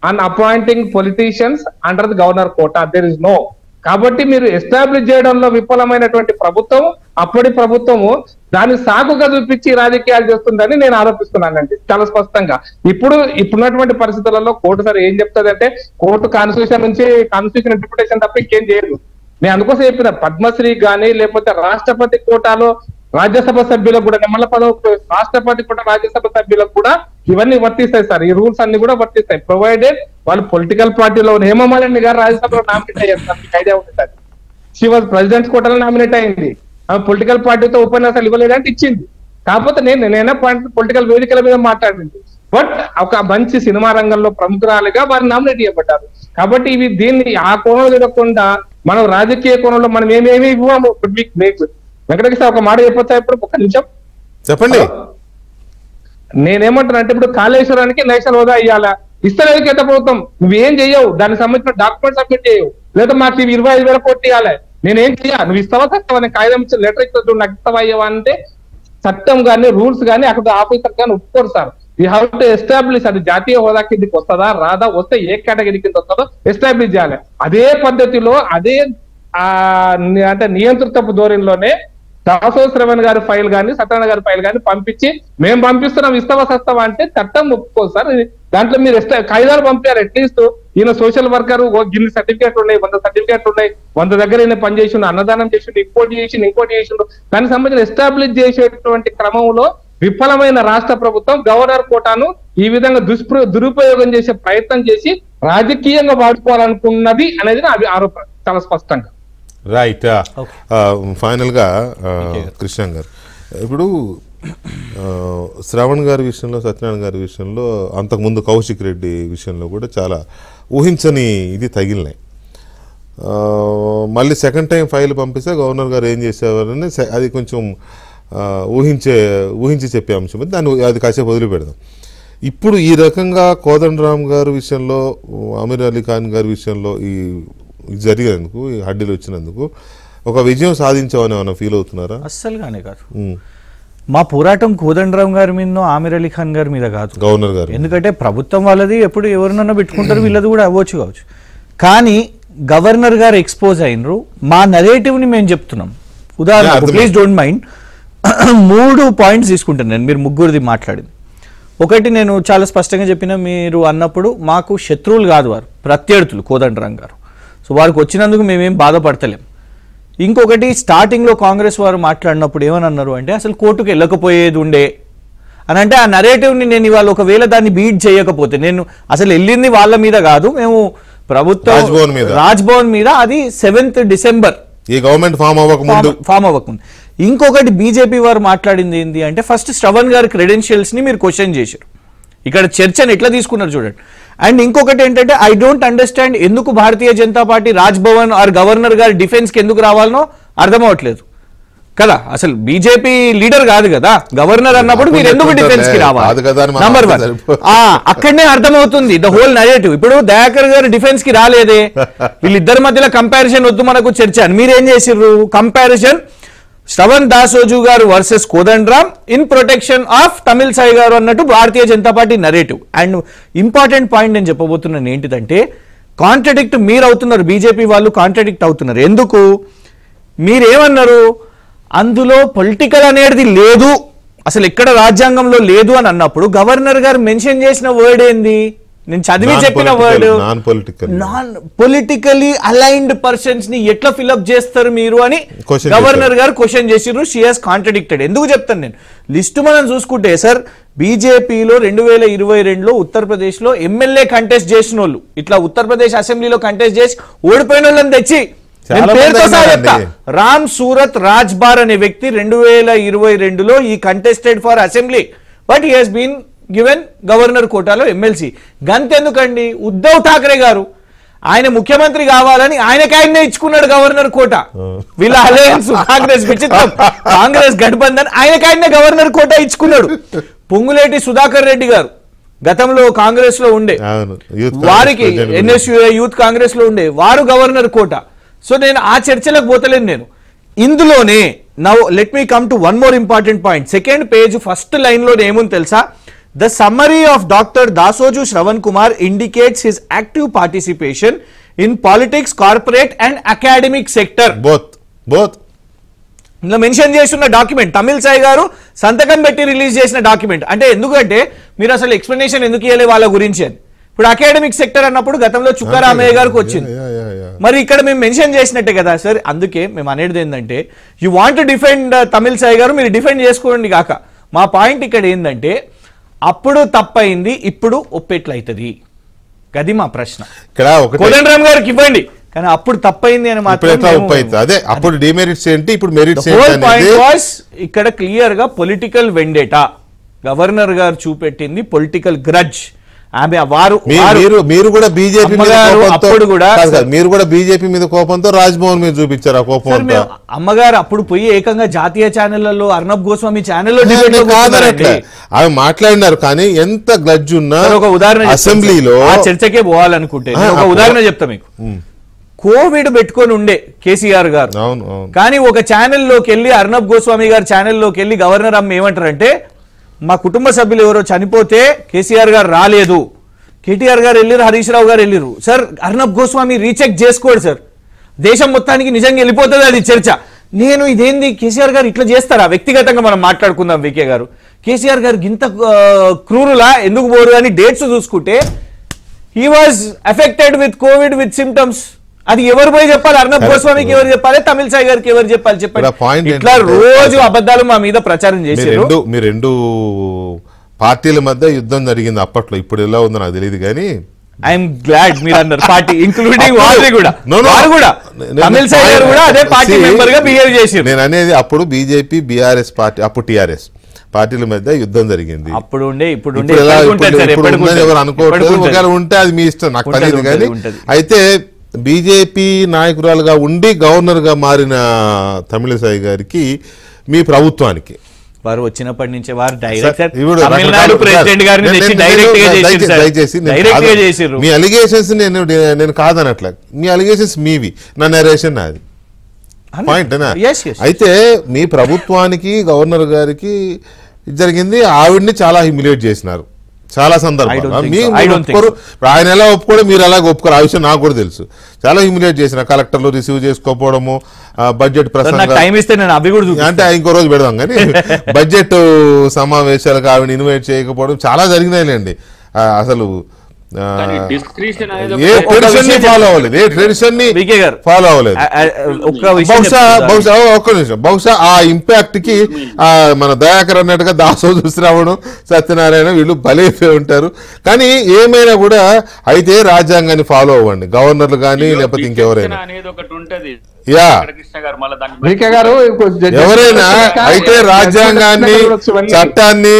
on appointing politicians under the governor quota. There is no. కాబట్టి మీరు ఎస్టాబ్లిష్ చేయడంలో విఫలమైనటువంటి ప్రభుత్వం, అప్పటి ప్రభుత్వము దాన్ని సాకుగా చూపించి రాజకీయాలు చేస్తుందని నేను ఆరోపిస్తున్నానండి చాలా స్పష్టంగా. ఇప్పుడున్నటువంటి పరిస్థితులలో కోర్టు సార్ ఏం చెప్తుందంటే కోర్టు కాన్స్టిట్యూషన్ ఇంటర్ప్రిటేషన్ తప్ప ఇంకేం చేయదు. నేను అందుకోసం చెప్పిన పద్మశ్రీ కానీ లేకపోతే రాష్ట్రపతి కోటాలో రాజ్యసభ సభ్యులకు కూడా నిమ్మల పదవి రాష్ట్రపతి కూడా రాజ్యసభ సభ్యులకు కూడా ఇవన్నీ వర్తిస్తాయి సార్. ఈ రూల్స్ అన్ని కూడా వర్తిస్తాయి ప్రొవైడెడ్ వాళ్ళు పొలిటికల్ పార్టీలో హేమమాలిని గారు రాజ్యసభలో నామినేట్ అయ్యారు సార్. మీకు ఐడియా ఉంటుంది సార్. షీ వాజ్ ప్రెసిడెంట్స్ కోటాలో నామినేట్ అయింది. పొలిటికల్ పార్టీతో ఉపన్యాసాలు ఇవ్వలేదంటే ఇచ్చింది. కాకపోతే నేనే పొలిటికల్ వేదికల మీద మాట్లాడింది. బట్ ఒక మంచి సినిమా రంగంలో ప్రముఖురాలుగా వారు నామినేట్ చేయబడ్డారు. కాబట్టి ఇవి దీన్ని ఆ కోణంలో చూడకుండా మనం రాజకీయ కోణంలో మనం ఏమేమి ఇవ్వము. వెంకటకృష్ణ ఒక మాట చెప్పొచ్చా? ఇప్పుడు ఒక నిమిషం చెప్పండి. నేనేమంటాను అంటే ఇప్పుడు కాళేశ్వరానికి నేషనల్ హోదా ఇవ్వాలా, ఇస్తలేదు కేంద్ర ప్రభుత్వం. నువ్వేం చెయ్యవు, దానికి సంబంధించిన డాక్యుమెంట్ సబ్మిట్ చేయవు, లేదా మాకు 25,000 కోట్లు ఇవ్వాలి. నేనేం చెయ్యా, నువ్వు ఇస్తావా తక్కువ కాగితం ఇచ్చిన లెటర్ ఇచ్చా నాకు ఇస్తావా ఇవ్వవా అంటే చట్టం కానీ రూల్స్ కానీ అక్కడ ఆఫీసర్ కానీ ఒప్పుకోరు sir. You have to establish అది జాతీయ హోదా కిందకి వస్తుందా రాదా, వస్తే ఏ కేటగిరీ కింద వస్తుందో ఎస్టాబ్లిష్ చేయాలి. అదే పద్ధతిలో అదే అంటే నియంత్రితపు ధోరణిలోనే దాసోల్ శ్రవణ్ గారి ఫైల్ కానీ సత్యనారాయణ గారి ఫైల్ కానీ పంపించి మేము పంపిస్తున్నాం ఇస్తావా సస్తావా అంటే చట్టం ఒప్పుకోదు సార్. దాంట్లో మీరు కాగితాలు పంపారు. అట్లీస్ట్ ఈయన సోషల్ వర్కర్ గిన్ని సర్టిఫికేట్లు ఉన్నాయి, 100 సర్టిఫికేట్లు ఉన్నాయి, 100 దగ్గర ఈయన పని చేసిండు, అన్నదానం చేసిండు, ఇంకోటి చేసిండు. దానికి సంబంధించిన ఎస్టాబ్లిష్ చేసేటువంటి క్రమంలో విఫలమైన రాష్ట్ర ప్రభుత్వం గవర్నర్ కోటాను ఈ విధంగా దురుపయోగం చేసే ప్రయత్నం చేసి రాజకీయంగా వాడుకోవాలనుకున్నది అనేది నా ఆరోపణ చాలా స్పష్టంగా. రైట్. ఫైనల్గా కృష్ణ గారు, ఇప్పుడు శ్రవణ్ గారి విషయంలో సత్యనారాయణ గారి విషయంలో అంతకుముందు కౌశిక్ రెడ్డి విషయంలో కూడా చాలా ఊహించని ఇది తగిలినాయి. మళ్ళీ సెకండ్ టైం ఫైల్ పంపిస్తే గవర్నర్ గారు ఏం చేసేవారని అది కొంచెం ఊహించి చెప్పే అంశం, దాన్ని అది కాసేపు వదిలిపెడదాం. ఇప్పుడు ఈ రకంగా కోదండరామ్ గారి విషయంలో, అమీర్ అలీ ఖాన్ గారి విషయంలో ఇది జరిగినందుకు, ఈ హడ్డీలు వచ్చినందుకు ఒక విజయం సాధించామని ఏమైనా ఫీల్ అవుతున్నారా? అస్సలుగానే కాదు. మా పోరాటం కోదండరామ్ గారి మీద, ఆమీర్ అలీ ఖాన్ గారి మీద కాదు, గవర్నర్ గారు. ఎందుకంటే ప్రభుత్వం వాళ్ళది ఎప్పుడు ఎవరినన్నా పెట్టుకుంటారు, వీళ్ళది కూడా అవ్వచ్చు కావచ్చు. కానీ గవర్నర్ గారు ఎక్స్పోజ్ అయినరు, మా నరేటివ్ని మేము చెప్తున్నాం. ఉదాహరణకు ప్లీజ్ డోంట్ మైండ్ 3 పాయింట్స్ తీసుకుంటాను నేను, మీరు ముగ్గురిది మాట్లాడింది. ఒకటి, నేను చాలా స్పష్టంగా చెప్పిన, మీరు అన్నప్పుడు మాకు శత్రువులు కాదు వారు, ప్రత్యర్థులు కోదండరామ్ గారు. సో వారికి వచ్చినందుకు మేమేం బాధపడతలేం. ఇంకొకటి, స్టార్టింగ్లో కాంగ్రెస్ వారు మాట్లాడినప్పుడు ఏమని అన్నారు అంటే అసలు కోర్టుకు వెళ్ళకపోయేది ఉండే అని. అంటే ఆ నరేటివ్ని నేను ఇవాళ ఒకవేళ దాన్ని బీట్ చేయకపోతే, నేను అసలు వెళ్ళింది వాళ్ళ మీద కాదు, మేము ప్రభుత్వం రాజ్భవన్ మీద, అది 7th డిసెంబర్ ఈ గవర్నమెంట్ ఫామ్ అవ్వకముందు. ఇంకొకటి బీజేపీ వారు మాట్లాడింది ఏంటి అంటే ఫస్ట్ శ్రవణ్ గారి క్రెడెన్షియల్స్ ని మీరు క్వశ్చన్ చేశారు. ఇక్కడ చర్చను ఎట్లా తీసుకున్నారు చూడండి. అండ్ ఇంకొకటి ఏంటంటే ఐ డోంట్ అండర్స్టాండ్ ఎందుకు భారతీయ జనతా పార్టీ రాజ్భవన్ ఆర్ గవర్నర్ గారి డిఫెన్స్ కి ఎందుకు రావాలనో అర్థం అవ్వట్లేదు కదా. అసలు బీజేపీ లీడర్ కాదు కదా గవర్నర్ అన్నప్పుడు, మీరు ఎందుకు డిఫెన్స్ కి రావాలి? నంబర్ 1 అక్కడనే అర్థమవుతుంది ద హోల్ నరేటివ్. ఇప్పుడు దయాకర్ గారు డిఫెన్స్ కి రాలేదే, వీళ్ళిద్దరి మధ్యలో కంపారిజన్ వద్దు మనకు చర్చ అని మీరేం చేసిర్రు? Comparison Shravan Dasoju garu versus Kodandaram in protection of Tamilisai garu అన్నట్టు Bharatiya Janata Party narrative. And important point నేను చెప్పబోతున్నాను ఏంటిదంటే, కాంట్రడిక్ట్ మీరు అవుతున్నారు, బీజేపీ వాళ్ళు కాంట్రడిక్ట్ అవుతున్నారు. ఎందుకు? మీరేమన్నారు? అందులో పొలిటికల్ అనేది లేదు, అసలు ఎక్కడ రాజ్యాంగంలో లేదు అని అన్నప్పుడు గవర్నర్ గారు మెన్షన్ చేసిన వర్డ్ ఏంది? నేను చదివి చెప్పిన word non politically aligned persons ని ఎట్లా ఫిల్అప్ చేస్తారు మీరు అని గవర్నర్ గారు క్వశ్చన్ చేసిర్రు. She has contradicted. ఎందుకు చెప్తాను నేను, లిస్టు మనం చూసుకుంటే సార్, బీజేపీలో 2022లో ఉత్తరప్రదేశ్ లో ఎమ్మెల్యే కంటెస్ట్ చేసిన వాళ్ళు, ఇట్లా ఉత్తరప్రదేశ్ అసెంబ్లీలో కంటెస్ట్ చేసి ఓడిపోయిన వాళ్ళని తెచ్చి రామ్ సూరత్ రాజ్బార్ అనే వ్యక్తి 2022లో ఈ contested for assembly, but he has been given governor కోటాలో ఎమ్మెల్సీ. గంతెందుకండి, ఉద్ధవ్ ఠాక్రే గారు ఆయన ముఖ్యమంత్రి కావాలని ఆయననే ఇచ్చుకున్నాడు గవర్నర్ కోట. వీళ్ళ అలయన్స్ కాంగ్రెస్ విచిత్రం, కాంగ్రెస్ గఠబంధన్ ఆయననే గవర్నర్ కోట ఇచ్చుకున్నాడు. పొంగులేటి సుధాకర్ రెడ్డి గారు గతంలో కాంగ్రెస్ లో ఉండే, వారికి ఎన్ఎస్యుఐ యూత్ కాంగ్రెస్ లో ఉండే, వారు గవర్నర్ కోట. సో నేను ఆ చర్చలకు పోతలేను నేను. ఇందులోనే now let me come to one more important point. Second page first line లో ఏముంది తెలుసా? The summary of Dr. Dasoju Shravan Kumar indicates his active participation in politics, corporate and academic sector. Both. ఇలా mention చేస్తున్న document Tamil Sai గారు సంతకం పెట్టి release చేసిన document. అంటే ఎందుకంటే మీరు అసలు ఎక్స్ప్లెనేషన్ ఎందుకు ఇవ్వలే వాళ్ళ గురించి అని. ఇప్పుడు అకాడమిక్ సెక్టర్ అన్నప్పుడు గతంలో చుక్కారామయ్య గారికి వచ్చింది, మరి ఇక్కడ మేము మెన్షన్ చేసినట్టే కదా సార్. అందుకే మేము అనేది ఏంటంటే, you want to defend Tamil Sai గారు, మీరు డిఫెండ్ చేసుకోండి కాక. మా పాయింట్ ఇక్కడ ఏంటంటే, అప్పుడు తప్పైంది, ఇప్పుడు ఒప్పెట్లయితది, అది మా ప్రశ్న. కోదండరామ్ గారికి ఇవ్వండి, కానీ అప్పుడు తప్పైంది అని మాత్రం అదే అప్పుడు డిమెరిట్స్ ఏంటి, ఇప్పుడు మెరిట్స్ ఇక్కడ క్లియర్ గా పొలిటికల్ వెండేటా. గవర్నర్ గారు చూపెట్టింది పొలిటికల్ గ్రడ్జ్. ఆమె మీరు కూడా బీజేపీ మీరు కూడా బీజేపీ మీద కోపంతో రాజ్భవన్ మీద చూపించారు ఆ కోపం. అమ్మగారు అప్పుడు పోయి ఏకంగా జాతీయ ఛానళ్లలో అర్నబ్ గోస్వామి ఛానల్లో ఆమె మాట్లాడినారు. కానీ ఎంత గ్లడ్జ్ ఉన్నా ఒక ఉదాహరణ అసెంబ్లీలో చర్చకే పోవాలనుకుంటే ఒక ఉదాహరణ చెప్తా మీకు. కోవిడ్ పెట్టుకొని ఉండే కేసీఆర్ గారు, కానీ ఒక ఛానల్లోకి వెళ్ళి అర్నబ్ గోస్వామి గారి ఛానల్లోకి వెళ్ళి గవర్నర్ అమ్మ ఏమంటారంటే, మా కుటుంబ సభ్యులు ఎవరో చనిపోతే కేసీఆర్ గారు రాలేదు, కేటీఆర్ గారు వెళ్ళారు, హరీష్ రావు గారు వెళ్ళారు. సార్ అర్నబ్ గోస్వామి రీచెక్ చేసుకోడు సార్, దేశం మొత్తానికి నిజంగా వెళ్ళిపోతుంది అది చర్చ. నేను ఇదేంది కేసీఆర్ గారు ఇట్లా చేస్తారా? వ్యక్తిగతంగా మనం మాట్లాడుకుందాం. వికే గారు కేసీఆర్ గారు ఇంత క్రూరులా ఎందుకు పోరు అని డేట్స్ చూసుకుంటే, he was affected with Covid with symptoms. అది ఎవరు పోయి చెప్పాలి? అర్నబ్ గోస్వామికి ఎవరు చెప్పాలి? తమిళ్ సాయి గారికి ఎవరు చెప్పాలి? చెప్పండి. ఇట్లా రోజు అబద్ధాలు మా మీద ప్రచారం చేశారు. మీ రెండు పార్టీల మధ్య యుద్ధం జరిగింది అప్పట్లో, ఇప్పుడు ఎలా ఉందో నాకు తెలియదు కానీ ఐఎమ్ గ్లాడ్ మీరు అన్నారు పార్టీ ఇంక్లూడింగ్ వారు కూడా తమిళ్ సాయి గారు కూడా అదే పార్టీ మెంబర్ గా బిహేవ్ చేశారు. నేను అనేది అప్పుడు బీజేపీ బీఆర్ఎస్ పార్టీ, అప్పుడు టీఆర్ఎస్ పార్టీల మధ్య యుద్ధం జరిగింది. అప్పుడు ఉండే ఇప్పుడు ఎవరు అనుకోవట్లేదు, ఒకవేళ ఉంటే అది మీ ఇష్టం, నాకు తెలియదు. కానీ అయితే బీజేపీ నాయకురాలుగా ఉండి గవర్నర్గా మారిన తమిళిసై గారికి మీ ప్రభుత్వానికి వారు వచ్చినప్పటి నుంచే వారు డైరెక్ట్ ఇప్పుడు తమిళనాడు ప్రెసిడెంట్ గారిని తెచ్చి డైరెక్ట్ గా చేశారు సార్. దయచేసి నేను డైరెక్ట్ గా కాదు. చేసిర్రు. మీ అలిగేషన్స్ నేను కాదనట్లే, మీ అలిగేషన్స్ మీవి, నా నెరేషన్ నాది. Point Yes, yes. అయితే మీ ప్రభుత్వానికి గవర్నర్ గారికి జరిగింది, ఆవిడ్ని చాలా హ్యూమిలేట్ చేసినారు చాలా I don't సందర్భాలు. think me so. I don't think ఒప్పుకోరు, ఆయన ఎలా ఒప్పుకోవడం మీరు అలాగ ఒప్పుకోరు, ఆ విషయం నాకు కూడా తెలుసు. చాలా హ్యూమిలేట్ చేసిన, కలెక్టర్లు రిసీవ్ చేసుకోకపోవడము, బడ్జెట్ సార్, నాకు ప్రసంగం టైం ఇస్తే నేను అవి కూడా చూపిస్తాను. అంటే ఇంకో రోజు పెడదాం కానీ బడ్జెట్ సమావేశాలకు ఆవిడ ఇన్వైట్ చేయకపోవడం చాలా జరిగినాయిలేండి. అసలు కానీ discretion అనేది ఏ ఒక- ట్రెడిషన్ ని ఫాలో అవ్వలేదు, ఏ ట్రెడిషన్ ని వికే గారు ఫాలో అవ్వలేదు. ఒక్క విషయం బహుశా ఒక్క నిమిషం, బహుశా ఆ ఇంపాక్ట్ కి మన దయాకర్ అన్నట్టుగా దాసో చూసిరావడం, సత్యనారాయణ వీళ్ళు బలైపోయి ఉంటారు. కానీ ఏమైనా కూడా అయితే రాజ్యాంగాన్ని ఫాలో అవ్వండి, గవర్నర్లు కానీ లేకపోతే ఇంకెవరైనా. విచక్షణ అనేది ఒకటి ఉంటది. యా కృష్ణ గారు మళ్ళీ దాన్ని వికే గారు ఎవరైనా అయితే రాజ్యాంగాన్ని, చట్టాన్ని,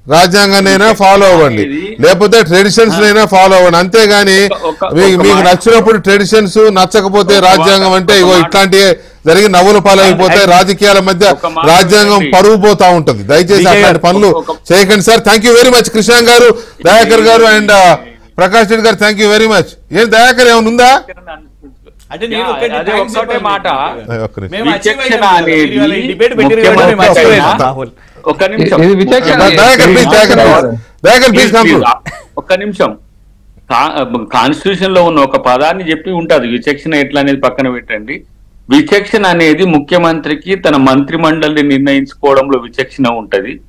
రాజ్యాంగాన్నైనా ఫాలో అవ్వండి, లేకపోతే ట్రెడిషన్స్ అయినా ఫాలో అవ్వండి. అంతేగాని మీకు నచ్చినప్పుడు ట్రెడిషన్స్, నచ్చకపోతే రాజ్యాంగం అంటే ఇగో ఇట్లాంటి జరిగి నవ్వుల పాలైపోతాయి. రాజకీయాల మధ్య రాజ్యాంగం పరువు పోతా ఉంటుంది. దయచేసి అట్లాంటి పనులు చేయకండి sir. Thank you very much Krishna గారు, దయాకర్ గారు అండ్ ప్రకాష్ రెడ్డి గారు. Thank you very much. ఏం దయాకర్ ఏమైనా ఉందా? అంటే నేను ఒక్కటి అదే thanks ఒక్కటే చెప్పాలి. మాట. ఒక్క నిమిషం. మేము achieve విచక్షణ అయ్యాం. అనేది ఇవాళ ఈ debate పెట్టిర్రు కదా, మేము ముఖ్యమంత్రి achieve అయినా- అయ్యాం, రాహుల్. ఒక్క నిమిషం ఇది విచక్షణ. Dayakar please, Dayakar please conclude. ఒక్క నిమిషం. కాన్స్టిట్యూషన్ లో ఉన్న ఒక పదాన్ని చెప్పి ఉంటది, విచక్షణ ఎట్లా అనేది పక్కన పెట్టండి. విచక్షణ అనేది ముఖ్యమంత్రికి తన మంత్రి మండలిని నిర్ణయించుకోవడంలో విచక్షణ ఉంటది.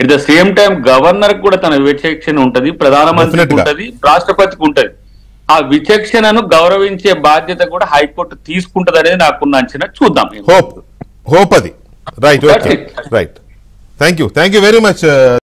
At the same time governor కూడా తన విచక్షణ ఉంటది, ప్రధానమంత్రికి Definitely గా. ఉంటది, రాష్ట్రపతికి ఉంటది. ఆ విచక్షణను గౌరవించే బాధ్యత కూడా హైకోర్టు తీసుకుంటది అనేది నాకున్న అంచనా. చూద్దాం. హోప్ అది right. Okay right. Thank you very much.